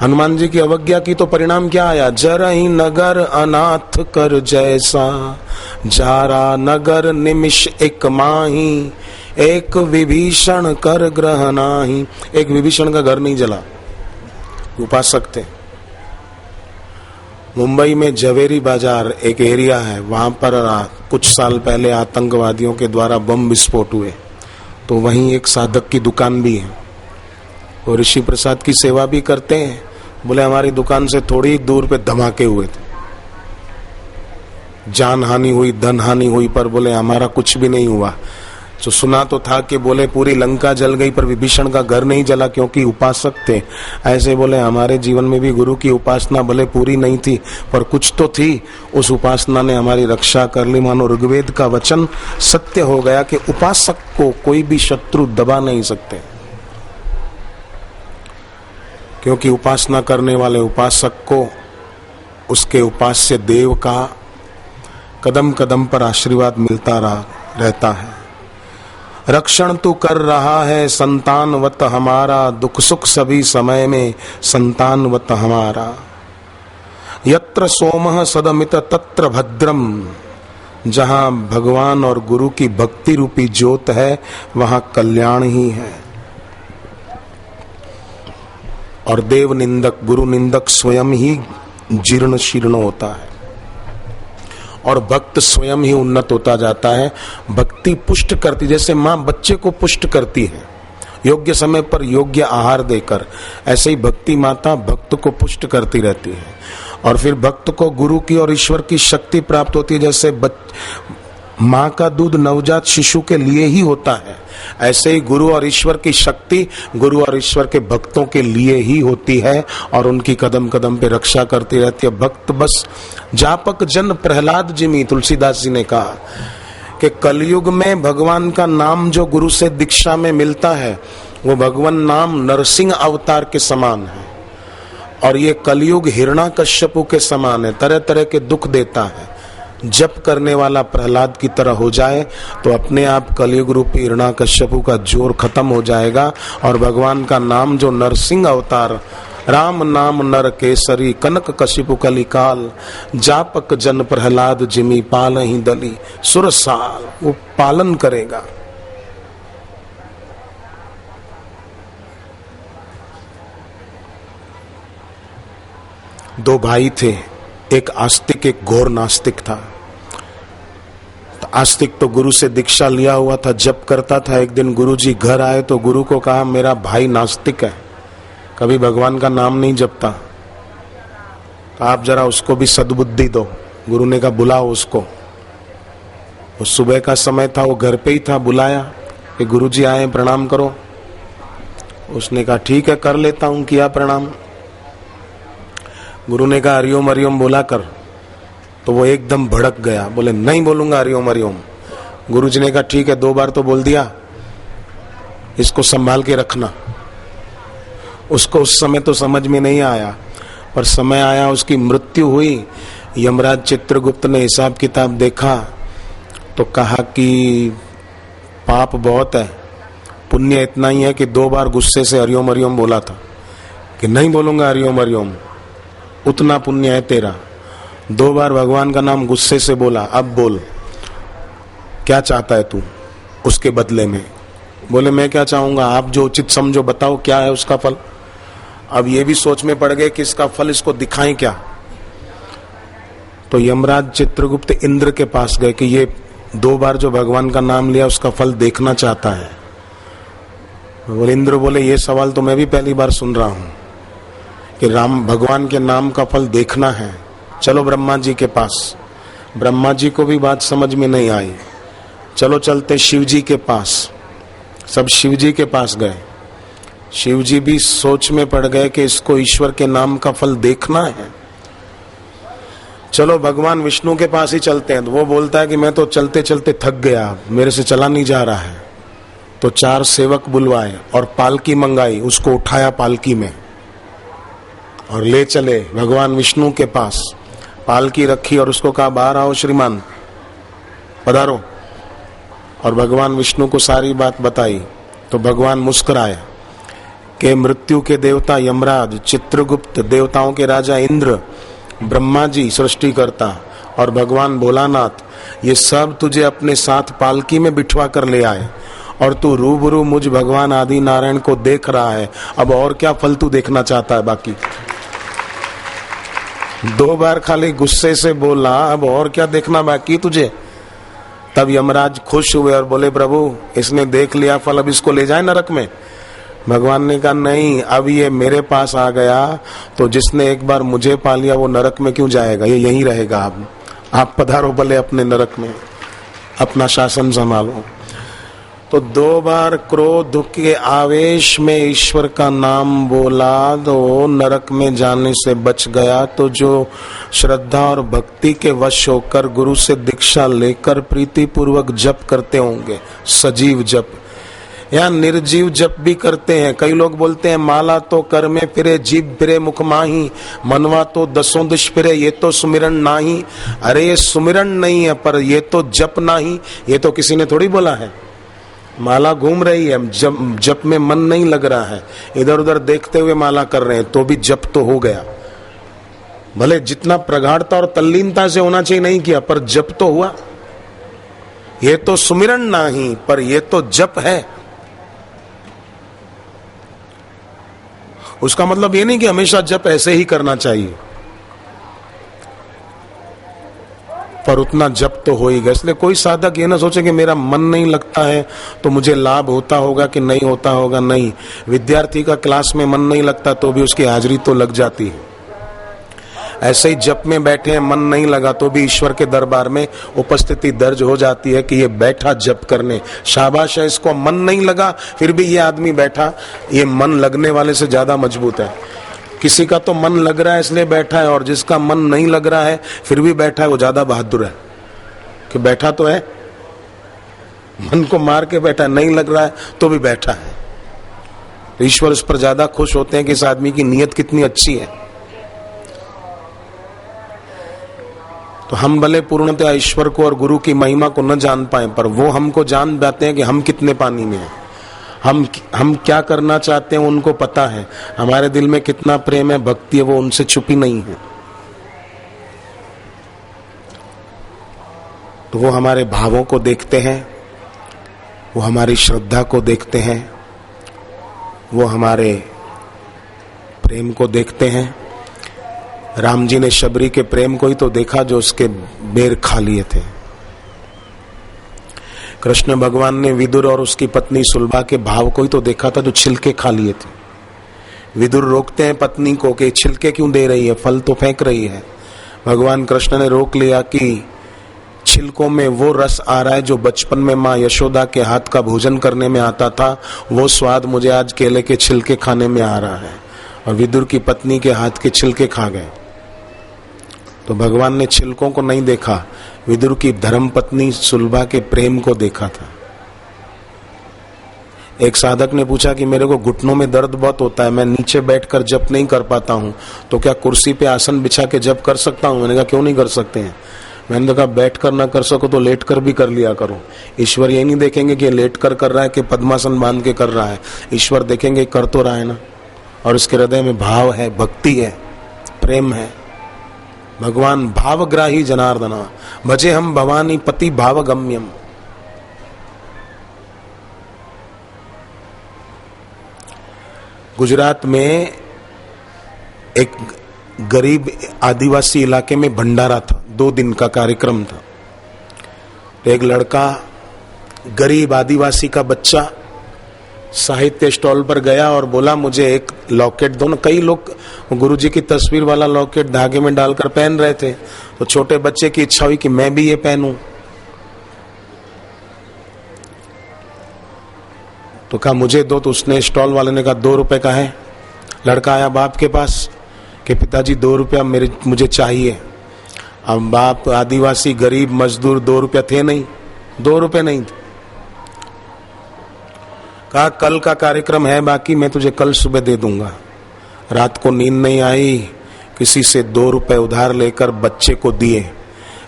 A: हनुमान जी की अवज्ञा की तो परिणाम क्या आया? जरहि नगर अनाथ कर जैसा, जारा नगर निमिष एक माही, एक विभीषण कर ग्रह नाही। एक विभीषण का घर नहीं जला, उपासक थे। मुंबई में जवेरी बाजार एक एरिया है, वहां पर कुछ साल पहले आतंकवादियों के द्वारा बम विस्फोट हुए, तो वहीं एक साधक की दुकान भी है। वो ऋषि प्रसाद की सेवा भी करते हैं। बोले हमारी दुकान से थोड़ी दूर पे धमाके हुए थे, जान हानि हुई, धन हानि हुई, पर बोले हमारा कुछ भी नहीं हुआ। तो सुना तो था कि बोले पूरी लंका जल गई पर विभीषण का घर नहीं जला क्योंकि उपासक थे। ऐसे बोले हमारे जीवन में भी गुरु की उपासना भले पूरी नहीं थी पर कुछ तो थी, उस उपासना ने हमारी रक्षा कर ली। मानो ऋग्वेद का वचन सत्य हो गया कि उपासक को कोई भी शत्रु दबा नहीं सकते, क्योंकि उपासना करने वाले उपासक को उसके उपास्य देव का कदम कदम पर आशीर्वाद मिलता रहता है। रक्षण तू कर रहा है संतानवत हमारा, दुख सुख सभी समय में संतानवत हमारा। यत्र सोमः सदमित तत्र भद्रम, जहां भगवान और गुरु की भक्ति रूपी ज्योत है वहां कल्याण ही है। और देव निंदक गुरु निंदक स्वयं ही जीर्ण शीर्ण होता है और भक्त स्वयं ही उन्नत होता जाता है। भक्ति पुष्ट करती, जैसे माँ बच्चे को पुष्ट करती है योग्य समय पर योग्य आहार देकर, ऐसे ही भक्ति माता भक्त को पुष्ट करती रहती है। और फिर भक्त को गुरु की और ईश्वर की शक्ति प्राप्त होती है। जैसे माँ का दूध नवजात शिशु के लिए ही होता है, ऐसे ही गुरु और ईश्वर की शक्ति गुरु और ईश्वर के भक्तों के लिए ही होती है और उनकी कदम कदम पे रक्षा करती रहती है। भक्त बस जापक जन प्रहलाद जिमी, तुलसीदास जी ने कहा कि कलयुग में भगवान का नाम जो गुरु से दीक्षा में मिलता है वो भगवान नाम नरसिंह अवतार के समान है। और ये कलयुग हिरण्याकश्यपु के समान है, तरह तरह के दुख देता है। जप करने वाला प्रहलाद की तरह हो जाए तो अपने आप कलयुग रूपी हिरण्याकश्यपु का जोर खत्म हो जाएगा और भगवान का नाम जो नरसिंह अवतार, राम नाम नर केसरी, कनक कशिपु कलिकाल, जापक जन प्रहलाद जिमी पाल ही दली सुरसाल, वो पालन करेगा। दो भाई थे, एक आस्तिक एक घोर नास्तिक था। तो आस्तिक तो गुरु से दीक्षा लिया हुआ था, जप करता था। एक दिन गुरु जी घर आए तो गुरु को कहा मेरा भाई नास्तिक है, कभी भगवान का नाम नहीं जपता, तो आप जरा उसको भी सद्बुद्धि दो। गुरु ने कहा बुलाओ उसको। वो सुबह का समय था, वो घर पे ही था। बुलाया कि गुरु जी आए, प्रणाम करो। उसने कहा ठीक है कर लेता हूं। किया प्रणाम। गुरु ने कहा हरिओम हरिओम बोला कर। तो वो एकदम भड़क गया, बोले नहीं बोलूंगा हरिओम हरिओम। गुरुजी ने कहा ठीक है, 2 बार तो बोल दिया, इसको संभाल के रखना। उसको उस समय तो समझ में नहीं आया, पर समय आया, उसकी मृत्यु हुई। यमराज चित्रगुप्त ने हिसाब किताब देखा तो कहा कि पाप बहुत है, पुण्य इतना ही है कि 2 बार गुस्से से हरिओम हरिओम बोला था कि नहीं बोलूंगा हरिओम हरिओम, उतना पुण्य है तेरा। 2 बार भगवान का नाम गुस्से से बोला, अब बोल क्या चाहता है तू उसके बदले में। बोले मैं क्या चाहूंगा, आप जो उचित समझो बताओ क्या है उसका फल। अब ये भी सोच में पड़ गए कि इसका फल इसको दिखाएं क्या। तो यमराज चित्रगुप्त इंद्र के पास गए कि ये 2 बार जो भगवान का नाम लिया उसका फल देखना चाहता है। बोले इंद्र बोले ये सवाल तो मैं भी पहली बार सुन रहा हूं कि राम भगवान के नाम का फल देखना है। चलो ब्रह्मा जी के पास। ब्रह्मा जी को भी बात समझ में नहीं आई, चलो चलते शिव जी के पास। सब शिव जी के पास गए। शिव जी भी सोच में पड़ गए कि इसको ईश्वर के नाम का फल देखना है। चलो भगवान विष्णु के पास ही चलते हैं। तो वो बोलता है कि मैं तो चलते चलते थक गया, मेरे से चला नहीं जा रहा है। तो 4 सेवक बुलवाए और पालकी मंगाई, उसको उठाया पालकी में और ले चले भगवान विष्णु के पास। पालकी रखी और उसको कहा बाहर आओ श्रीमान, पधारो। और भगवान विष्णु को सारी बात बताई तो भगवान मुस्कुराए कि मृत्यु के देवता यमराज, चित्रगुप्त, देवताओं के राजा इंद्र, ब्रह्मा जी सृष्टि करता और भगवान भोलानाथ, ये सब तुझे अपने साथ पालकी में बिठवा कर ले आए और तू रूबरू मुझ भगवान आदि नारायण को देख रहा है। अब और क्या फल तू देखना चाहता है बाकी। 2 बार खाली गुस्से से बोला, अब और क्या देखना बाकी तुझे। तब यमराज खुश हुए और बोले प्रभु इसने देख लिया फल, अब इसको ले जाए नरक में। भगवान ने कहा नहीं, अब ये मेरे पास आ गया तो जिसने एक बार मुझे पा लिया वो नरक में क्यों जाएगा, ये यहीं रहेगा। अब आप पधारो भले अपने नरक में, अपना शासन संभालो। तो 2 बार क्रोध के आवेश में ईश्वर का नाम बोला तो नरक में जाने से बच गया। तो जो श्रद्धा और भक्ति के वश होकर गुरु से दीक्षा लेकर प्रीति पूर्वक जप करते होंगे, सजीव जप या निर्जीव जप भी करते हैं। कई लोग बोलते हैं माला तो कर में फिरे, जीभ फिरे मुख माही, मनवा तो 10 दिश फिरे, ये तो सुमिरन नाही। अरे ये सुमिरन नहीं है, पर ये तो जप नाही। ये तो किसी ने थोड़ी बोला है। माला घूम रही है, जप में मन नहीं लग रहा है, इधर उधर देखते हुए माला कर रहे हैं, तो भी जप तो हो गया। भले जितना प्रगाढ़ता और तल्लीनता से होना चाहिए नहीं किया, पर जप तो हुआ। ये तो सुमिरन नहीं, पर ये तो जप है। उसका मतलब ये नहीं कि हमेशा जप ऐसे ही करना चाहिए, पर उतना जप तो हो ही गया। इसलिए कोई साधक ये ना सोचे कि मेरा मन नहीं लगता है तो मुझे लाभ होता होगा कि नहीं होता होगा। नहीं, विद्यार्थी का क्लास में मन नहीं लगता तो भी उसकी हाजिरी तो लग जाती है। ऐसे ही जप में बैठे हैं, मन नहीं लगा तो भी ईश्वर के दरबार में उपस्थिति दर्ज हो जाती है कि ये बैठा जप करने, शाबाश है। इसको मन नहीं लगा फिर भी ये आदमी बैठा, ये मन लगने वाले से ज्यादा मजबूत है। किसी का तो मन लग रहा है इसलिए बैठा है, और जिसका मन नहीं लग रहा है फिर भी बैठा है, वो ज्यादा बहादुर है कि बैठा तो है, मन को मार के बैठा, नहीं लग रहा है तो भी बैठा है। तो ईश्वर उस पर ज्यादा खुश होते हैं कि इस आदमी की नीयत कितनी अच्छी है। तो हम भले पूर्णतः ईश्वर को और गुरु की महिमा को न जान पाए, पर वो हमको जान पाते हैं कि हम कितने पानी में हैं, हम क्या करना चाहते हैं उनको पता है, हमारे दिल में कितना प्रेम है, भक्ति है, वो उनसे छुपी नहीं है। तो वो हमारे भावों को देखते हैं, वो हमारी श्रद्धा को देखते हैं, वो हमारे प्रेम को देखते हैं। राम जी ने शबरी के प्रेम को ही तो देखा जो उसके बेर खा लिए थे। कृष्ण भगवान ने विदुर और उसकी पत्नी सुलभा के भाव को ही तो देखा था जो छिलके खा लिए थे। विदुर रोकते हैं पत्नी को कि छिलके क्यों दे रही है, फल तो फेंक रही है। भगवान कृष्ण ने रोक लिया कि छिलकों में वो रस आ रहा है जो बचपन में माँ यशोदा के हाथ का भोजन करने में आता था, वो स्वाद मुझे आज केले के छिलके खाने में आ रहा है। और विदुर की पत्नी के हाथ के छिलके खा गए। तो भगवान ने छिलकों को नहीं देखा, विदुर की धर्मपत्नी सुलभा के प्रेम को देखा था। एक साधक ने पूछा कि मेरे को घुटनों में दर्द बहुत होता है, मैं नीचे बैठकर जप नहीं कर पाता हूं, तो क्या कुर्सी पे आसन बिछा के जप कर सकता हूं? मैंने कहा क्यों नहीं कर सकते हैं? मैंने तो कहा बैठ कर ना कर सको तो लेट कर भी कर लिया करो। ईश्वर ये नहीं देखेंगे कि लेट कर रहा है कि पद्मासन बांध के कर रहा है, ईश्वर देखेंगे कर तो रहा है ना, और उसके हृदय में भाव है, भक्ति है, प्रेम है। भगवान भावग्राही जनार्दना भजे हम भवानी पति भावगम्यम। गुजरात में एक गरीब आदिवासी इलाके में भंडारा था, 2 दिन का कार्यक्रम था। तो एक लड़का, गरीब आदिवासी का बच्चा, साहित्य स्टॉल पर गया और बोला मुझे एक लॉकेट दो ना। कई लोग गुरुजी की तस्वीर वाला लॉकेट धागे में डालकर पहन रहे थे, तो छोटे बच्चे की इच्छा हुई कि मैं भी ये पहनूं। तो कहा मुझे दो, तो उसने, स्टॉल वाले ने कहा 2 रुपए का है। लड़का आया बाप के पास कि पिताजी 2 रुपया मुझे चाहिए। अब बाप आदिवासी गरीब मजदूर, 2 रुपया थे नहीं, 2 रुपए नहीं थे। कहा कल का कार्यक्रम है बाकी, मैं तुझे कल सुबह दे दूंगा। रात को नींद नहीं आई, किसी से 2 रुपए उधार लेकर बच्चे को दिए।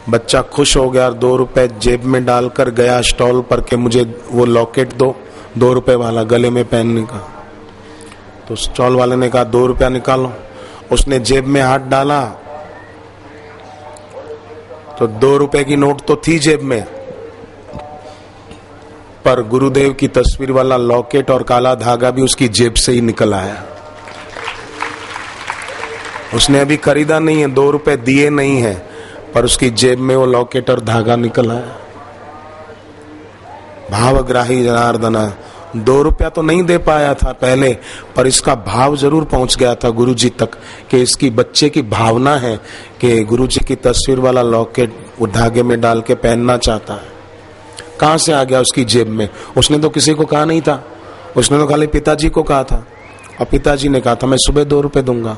A: बच्चा खुश हो गया और 2 रुपए जेब में डालकर गया स्टॉल पर के मुझे वो लॉकेट दो, 2 रुपए वाला गले में पहनने का। तो स्टॉल वाले ने कहा 2 रुपया निकालो। उसने जेब में हाथ डाला तो 2 रुपए की नोट तो थी जेब में, पर गुरुदेव की तस्वीर वाला लॉकेट और काला धागा भी उसकी जेब से ही निकल आया। उसने अभी खरीदा नहीं है, 2 रुपए दिए नहीं है, पर उसकी जेब में वो लॉकेट और धागा निकल आया। भावग्राही जनार्दन 2 रुपया तो नहीं दे पाया था पहले, पर इसका भाव जरूर पहुंच गया था गुरुजी तक कि इसकी बच्चे की भावना है कि गुरुजी की तस्वीर वाला लॉकेट वो धागे में डाल के पहनना चाहता है। कहां से आ गया उसकी जेब में? उसने तो किसी को कहा नहीं था, उसने तो खाली पिताजी को कहा था, और पिताजी ने कहा था मैं सुबह 2 रुपए दूंगा।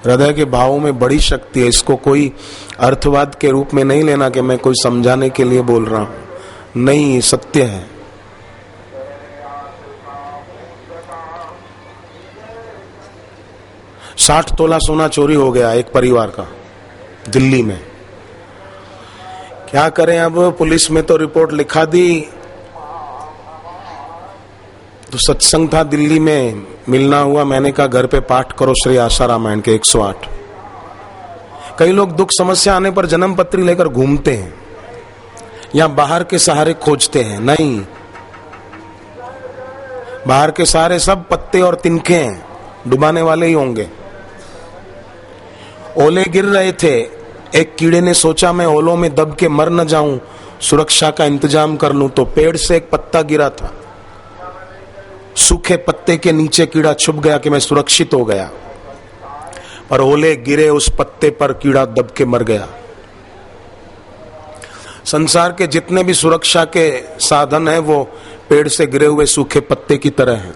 A: हृदय के भावों में बड़ी शक्ति है। इसको कोई अर्थवाद के रूप में नहीं लेना कि मैं कोई समझाने के लिए बोल रहा हूं, नहीं, सत्य है। $60 तोला सोना चोरी हो गया एक परिवार का दिल्ली में। क्या करें अब? पुलिस में तो रिपोर्ट लिखा दी, तो सत्संग था दिल्ली में, मिलना हुआ। मैंने कहा घर पे पाठ करो श्री आशा रामायण के 108। कई लोग दुख समस्या आने पर जन्म पत्री लेकर घूमते हैं या बाहर के सहारे खोजते हैं। नहीं, बाहर के सहारे सब पत्ते और तिनके हैं, डुबाने वाले ही होंगे। ओले गिर रहे थे, एक कीड़े ने सोचा मैं ओलों में दब के मर न जाऊं, सुरक्षा का इंतजाम कर लूं। तो पेड़ से एक पत्ता गिरा था, सूखे पत्ते के नीचे कीड़ा छुप गया कि मैं सुरक्षित हो गया, पर ओले गिरे उस पत्ते पर, कीड़ा दब के मर गया। संसार के जितने भी सुरक्षा के साधन हैं वो पेड़ से गिरे हुए सूखे पत्ते की तरह हैं।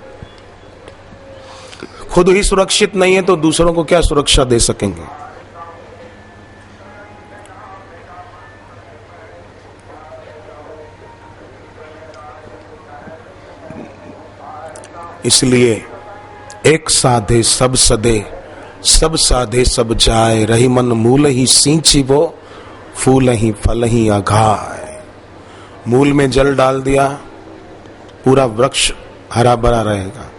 A: खुद ही सुरक्षित नहीं है तो दूसरों को क्या सुरक्षा दे सकेंगे? इसलिए एक साधे सब सदे, सब साधे सब जाए, रही मन मूल ही सींची वो, फूल ही फल ही अघाय। मूल में जल डाल दिया, पूरा वृक्ष हरा भरा रहेगा।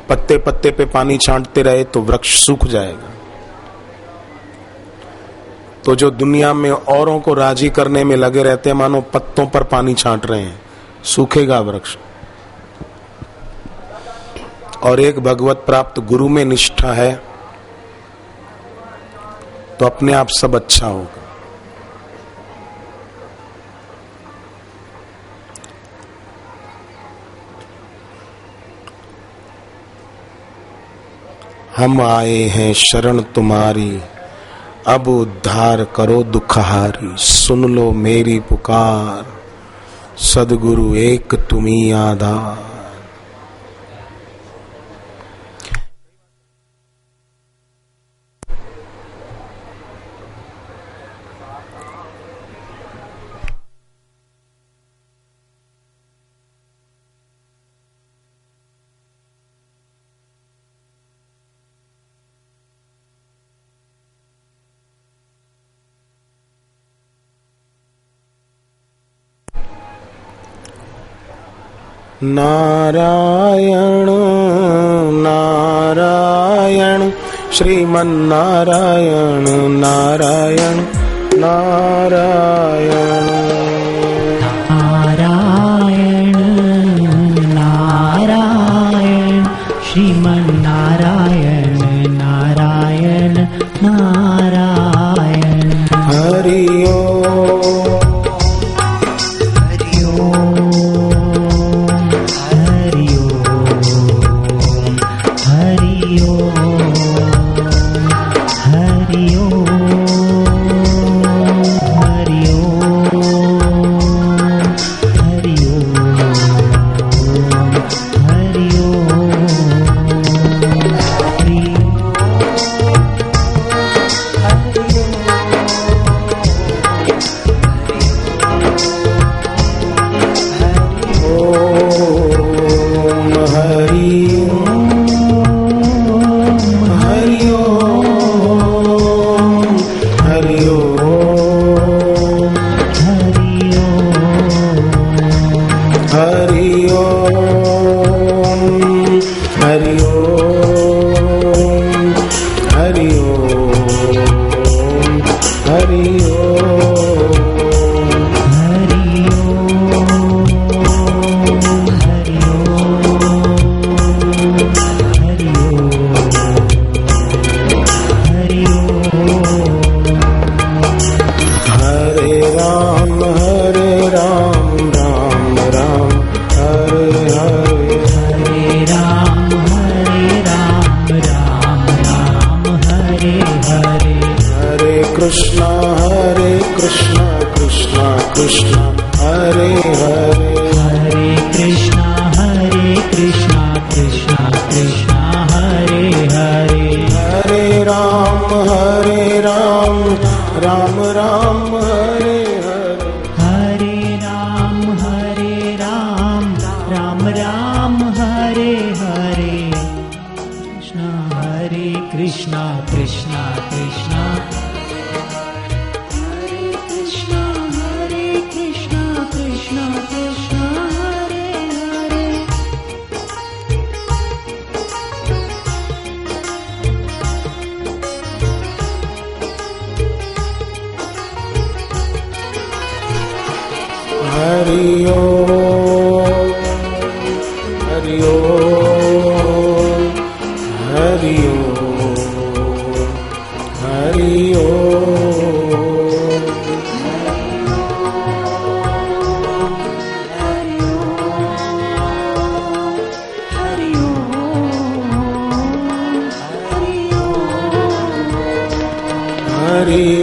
A: पत्ते पत्ते पे पानी छांटते रहे तो वृक्ष सूख जाएगा। तो जो दुनिया में औरों को राजी करने में लगे रहते हैं, मानो पत्तों पर पानी छांट रहे हैं, सूखेगा वृक्ष। और एक भगवत प्राप्त गुरु में निष्ठा है तो अपने आप सब अच्छा होगा। हम आए हैं शरण तुम्हारी, अब उद्धार करो दुखहारी। सुन लो मेरी पुकार, सदगुरु एक तुम्ही आधार। नारायण नारायण श्रीमन्नारायण नारायण नारायण
B: नारायण नारायण श्रीमन्नारायण नारायण नारायण
A: हरि ओम
B: हरि ओम हरि ओम हरि ओम हरि ओम हरि ओम हरि
A: कृष्णा कृष्णा कृष्णा हरे हरे
B: हरे कृष्णा कृष्णा कृष्णा हरे हरे
A: हरे राम राम राम हरे हरे
B: हरे राम राम राम हरे हरे कृष्णा कृष्णा कृष्णा कृष्णा कृष्णा कृष्णा हरे हरे
A: हरि ओम हरि ओम हरि ओम हरि ओम हरि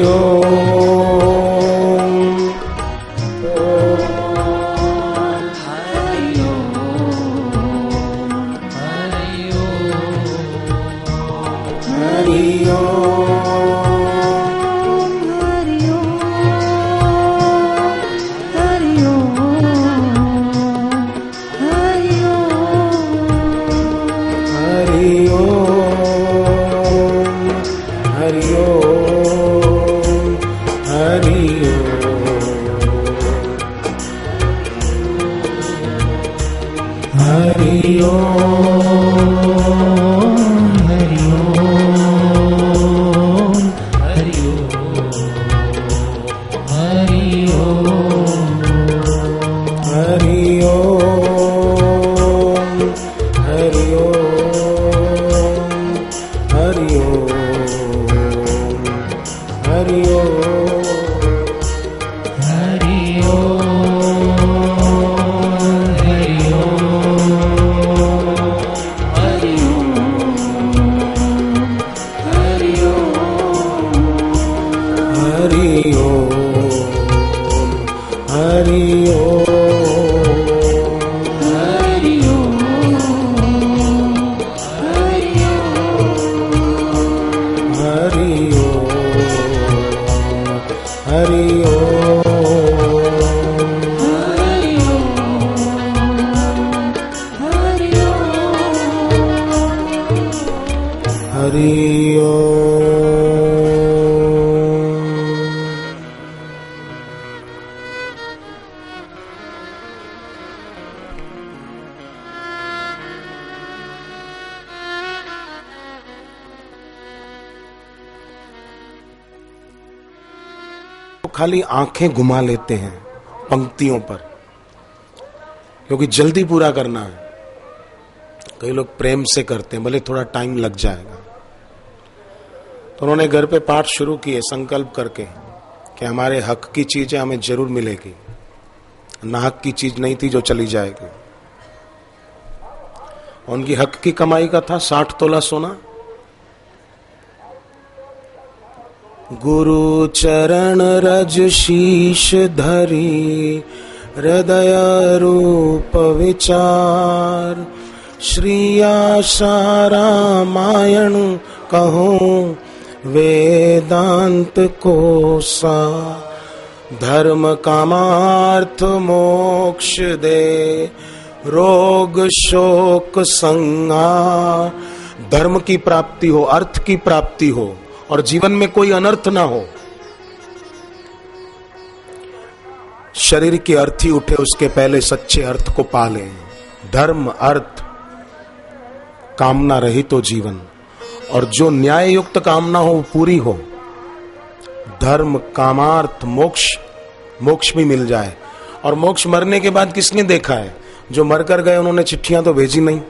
A: तो खाली आंखें घुमा लेते हैं पंक्तियों पर, क्योंकि जल्दी पूरा करना है। कई लोग प्रेम से करते हैं, भले थोड़ा टाइम लग जाएगा। तो उन्होंने घर पे पाठ शुरू किए संकल्प करके कि हमारे हक की चीजें हमें जरूर मिलेगी, नाहक की चीज नहीं थी जो चली जाएगी। उनकी हक की कमाई का था 60 तोला सोना। गुरु चरण रज शीश धरी, हृदय रूप विचार, श्री आशा रामायण कहूं वेदांत कोसा, धर्म कामार्थ मोक्ष दे, रोग शोक संहार। धर्म की प्राप्ति हो, अर्थ की प्राप्ति हो और जीवन में कोई अनर्थ ना हो। शरीर के अर्थी उठे उसके पहले सच्चे अर्थ को पाले। धर्म अर्थ कामना रहित तो जीवन, और जो न्याय युक्त कामना हो वो पूरी हो। धर्म कामार्थ मोक्ष, मोक्ष भी मिल जाए। और मोक्ष मरने के बाद किसने देखा है? जो मरकर गए उन्होंने चिट्ठियां तो भेजी नहीं,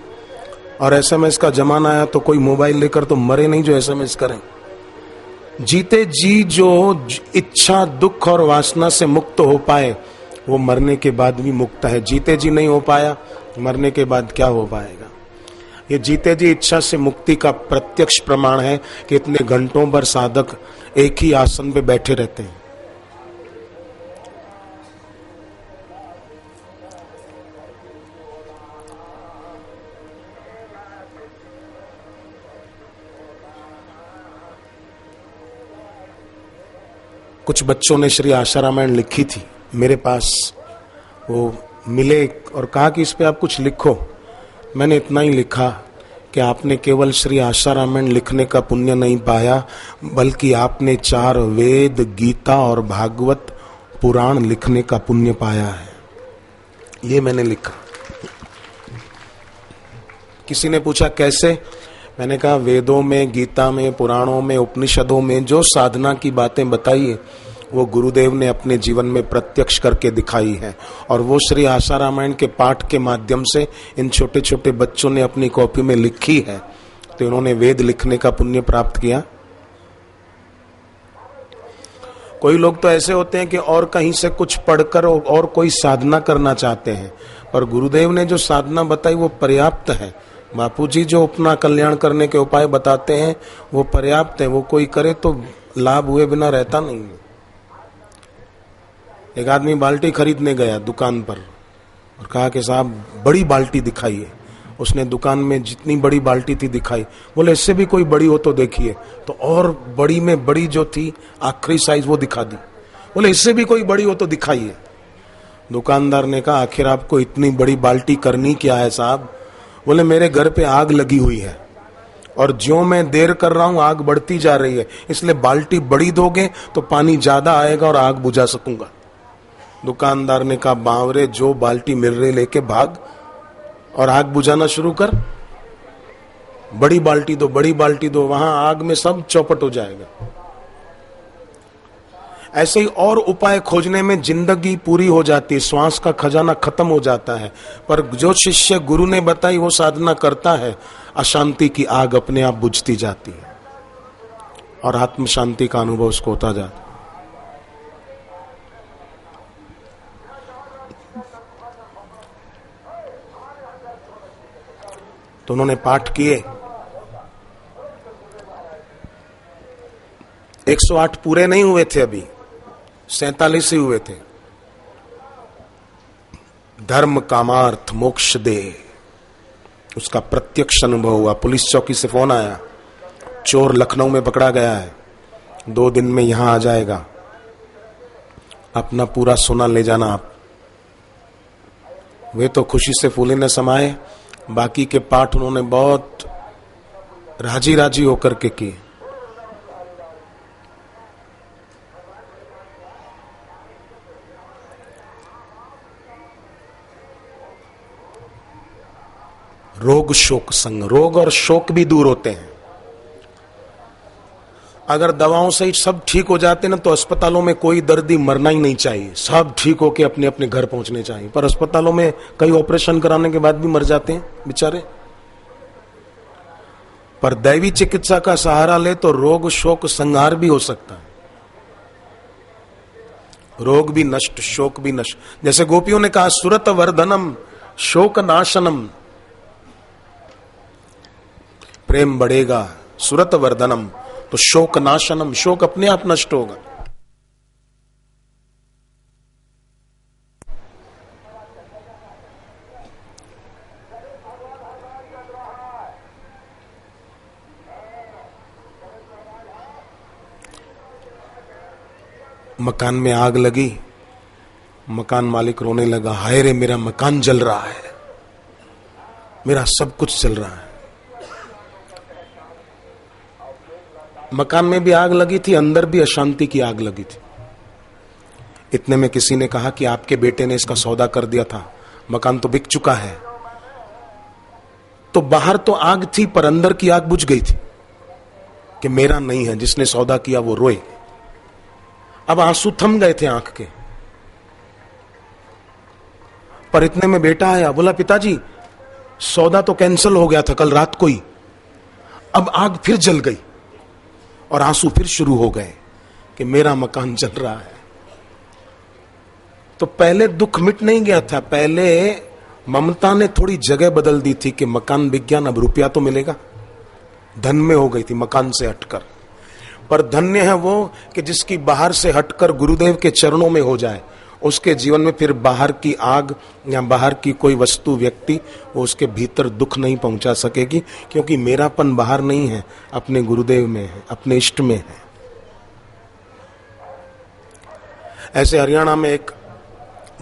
A: और एसएमएस का जमाना आया तो कोई मोबाइल लेकर तो मरे नहीं जो एसएमएस करें। जीते जी जो इच्छा दुख और वासना से मुक्त हो पाए वो मरने के बाद भी मुक्त है। जीते जी नहीं हो पाया, मरने के बाद क्या हो पाएगा? ये जीते जी इच्छा से मुक्ति का प्रत्यक्ष प्रमाण है कि इतने घंटों पर साधक एक ही आसन पे बैठे रहते हैं। कुछ बच्चों ने श्री आशा रामायण लिखी थी, मेरे पास वो मिले और कहा कि इस पे आप कुछ लिखो। मैंने इतना ही लिखा कि आपने केवल श्री आशा रामायण लिखने का पुण्य नहीं पाया, बल्कि आपने 4 वेद, गीता और भागवत पुराण लिखने का पुण्य पाया है। ये मैंने लिखा। किसी ने पूछा कैसे? मैंने कहा वेदों में, गीता में, पुराणों में, उपनिषदों में जो साधना की बातें बताई है वो गुरुदेव ने अपने जीवन में प्रत्यक्ष करके दिखाई है, और वो श्री आशा रामायण के पाठ के माध्यम से इन छोटे छोटे बच्चों ने अपनी कॉपी में लिखी है। तो उन्होंने वेद लिखने का पुण्य प्राप्त किया। कोई लोग तो ऐसे होते हैं कि और कहीं से कुछ पढ़कर और कोई साधना करना चाहते हैं, पर गुरुदेव ने जो साधना बताई वो पर्याप्त है। बापूजी जो अपना कल्याण करने के उपाय बताते हैं वो पर्याप्त है, वो कोई करे तो लाभ हुए बिना रहता नहीं। एक आदमी बाल्टी खरीदने गया दुकान पर और कहा कि साहब बड़ी बाल्टी दिखाइए। उसने दुकान में जितनी बड़ी बाल्टी थी दिखाई। बोले इससे भी कोई बड़ी हो तो देखिए। तो और बड़ी में बड़ी जो थी आखिरी साइज वो दिखा दी। बोले इससे भी कोई बड़ी हो तो दिखाइए। दुकानदार ने कहा आखिर आपको इतनी बड़ी बाल्टी करनी क्या है साहब? बोले मेरे घर पे आग लगी हुई है और ज्यों मैं देर कर रहा हूं आग बढ़ती जा रही है, इसलिए बाल्टी बड़ी दोगे तो पानी ज्यादा आएगा और आग बुझा सकूंगा। दुकानदार ने कहा बावरे, जो बाल्टी मिल रही लेके भाग और आग बुझाना शुरू कर। बड़ी बाल्टी दो, बड़ी बाल्टी दो, वहां आग में सब चौपट हो जाएगा। ऐसे ही और उपाय खोजने में जिंदगी पूरी हो जाती है, श्वास का खजाना खत्म हो जाता है। पर जो शिष्य गुरु ने बताई वो साधना करता है, अशांति की आग अपने आप बुझती जाती है और आत्म शांति का अनुभव उसको होता जाता है। तो उन्होंने पाठ किए। 108 पूरे नहीं हुए थे, अभी 47 ही हुए थे। धर्म कामार्थ मोक्ष दे, उसका प्रत्यक्ष अनुभव हुआ। पुलिस चौकी से फोन आया, चोर लखनऊ में पकड़ा गया है, 2 दिन में यहां आ जाएगा, अपना पूरा सोना ले जाना आप। वे तो खुशी से फूले न समाये। बाकी के पाठ उन्होंने बहुत राजी राजी होकर के किए। रोग शोक संग, रोग और शोक भी दूर होते हैं। अगर दवाओं से ही सब ठीक हो जाते ना तो अस्पतालों में कोई दर्दी मरना ही नहीं चाहिए, सब ठीक होके अपने अपने घर पहुंचने चाहिए। पर अस्पतालों में कई ऑपरेशन कराने के बाद भी मर जाते हैं बेचारे। पर दैवी चिकित्सा का सहारा ले तो रोग शोक संहार भी हो सकता है, रोग भी नष्ट, शोक भी नष्ट। जैसे गोपियों ने कहा सुरत वर्धनम शोक नाशनम, प्रेम बढ़ेगा, सुरत वर्धनम तो शोक नाशनम, शोक अपने आप नष्ट होगा। मकान में आग लगी, मकान मालिक रोने लगा, हाय रे मेरा मकान जल रहा है, मेरा सब कुछ जल रहा है। मकान में भी आग लगी थी, अंदर भी अशांति की आग लगी थी। इतने में किसी ने कहा कि आपके बेटे ने इसका सौदा कर दिया था, मकान तो बिक चुका है। तो बाहर तो आग थी पर अंदर की आग बुझ गई थी कि मेरा नहीं है, जिसने सौदा किया वो रोए। अब आंसू थम गए थे आंख के। पर इतने में बेटा आया, बोला पिताजी सौदा तो कैंसिल हो गया था कल रात को ही, अब आग फिर जल गई और आंसू फिर शुरू हो गए कि मेरा मकान जल रहा है। तो पहले दुख मिट नहीं गया था, पहले ममता ने थोड़ी जगह बदल दी थी कि मकान बिक गया, अब रुपया तो मिलेगा, धन में हो गई थी मकान से हटकर। पर धन्य है वो कि जिसकी बाहर से हटकर गुरुदेव के चरणों में हो जाए, उसके जीवन में फिर बाहर की आग या बाहर की कोई वस्तु व्यक्ति वो उसके भीतर दुख नहीं पहुंचा सकेगी, क्योंकि मेरापन बाहर नहीं है, अपने गुरुदेव में है, अपने इष्ट में है। ऐसे हरियाणा में एक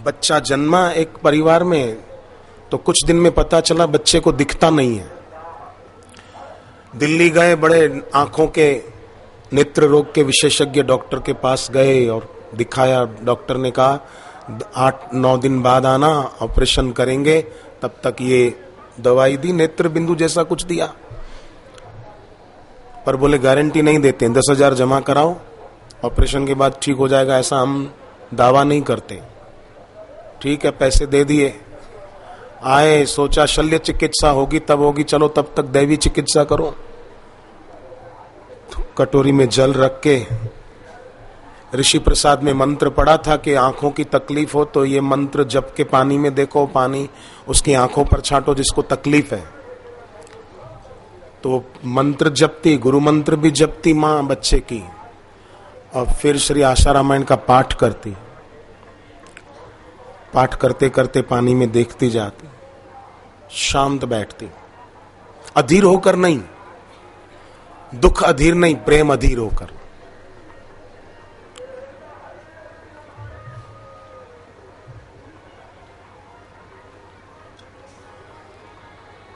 A: बच्चा जन्मा एक परिवार में, तो कुछ दिन में पता चला बच्चे को दिखता नहीं है। दिल्ली गए, बड़े आंखों के नेत्र रोग के विशेषज्ञ डॉक्टर के पास गए और दिखाया। डॉक्टर ने कहा 8-9 दिन बाद आना, ऑपरेशन करेंगे। तब तक ये दवाई दी, नेत्र बिंदु जैसा कुछ दिया, पर बोले गारंटी नहीं देते, 10,000 जमा कराओ, ऑपरेशन के बाद ठीक हो जाएगा, ऐसा हम दावा नहीं करते। ठीक है, पैसे दे दिए। आए, सोचा शल्य चिकित्सा होगी तब होगी, चलो तब तक दैवी चिकित्सा करो। कटोरी में जल रख के ऋषि प्रसाद में मंत्र पढ़ा था कि आंखों की तकलीफ हो तो ये मंत्र जप के पानी में देखो, पानी उसकी आंखों पर छांटो जिसको तकलीफ है। तो मंत्र जपती, गुरु मंत्र भी जपती मां बच्चे की, और फिर श्री आशा रामायण का पाठ करती। पाठ करते करते पानी में देखती जाती, शांत बैठती, अधीर होकर नहीं, दुख अधीर नहीं, प्रेम अधीर होकर।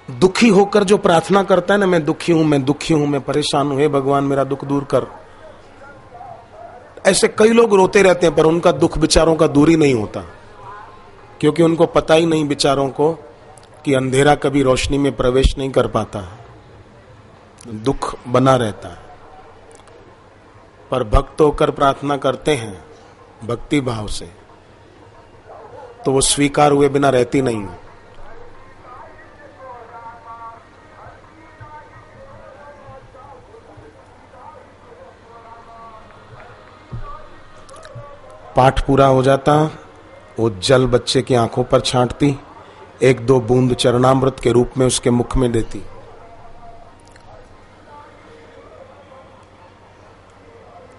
A: दुखी होकर जो प्रार्थना करता है ना, मैं दुखी हूं, मैं दुखी हूं, मैं परेशान हूं, हे भगवान मेरा दुख दूर कर, ऐसे कई लोग रोते रहते हैं, पर उनका दुख बेचारों का दूर ही नहीं होता, क्योंकि उनको पता ही नहीं बेचारों को कि अंधेरा कभी रोशनी में प्रवेश नहीं कर पाता, दुख बना रहता है। पर भक्त होकर प्रार्थना करते हैं भक्ति भाव से, तो वो स्वीकार हुए बिना रहती नहीं। पाठ पूरा हो जाता, वो जल बच्चे की आंखों पर छांटती, 1-2 बूंद चरणामृत के रूप में उसके मुख में देती।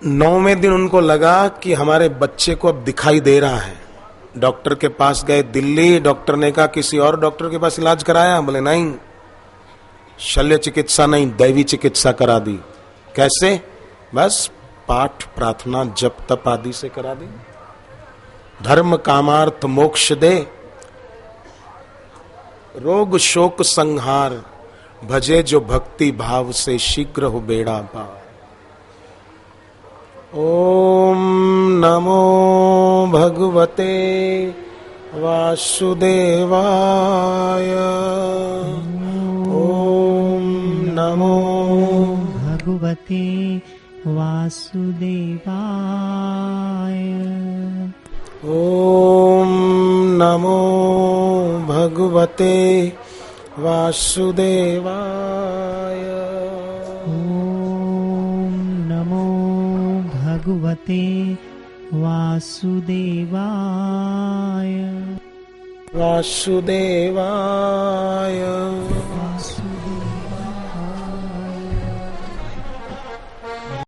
A: नौवें दिन उनको लगा कि हमारे बच्चे को अब दिखाई दे रहा है। डॉक्टर के पास गए दिल्ली, डॉक्टर ने कहा किसी और डॉक्टर के पास इलाज कराया? बोले नहीं, शल्य चिकित्सा नहीं, दैवी चिकित्सा करा दी। कैसे? बस पाठ प्रार्थना जप तप आदि से करा दी। धर्म कामार्थ मोक्ष दे, रोग शोक संहार, भजे जो भक्ति भाव से शीघ्र हो बेड़ा पार। ओम नमो भगवते वासुदेवाय। ओम नमो
B: भगवते वासुदेवाय।
A: ओम नमो भगवते वासुदेवाय।
B: ओम नमो भगवते वासुदेवाय।
A: वासुदेवाय।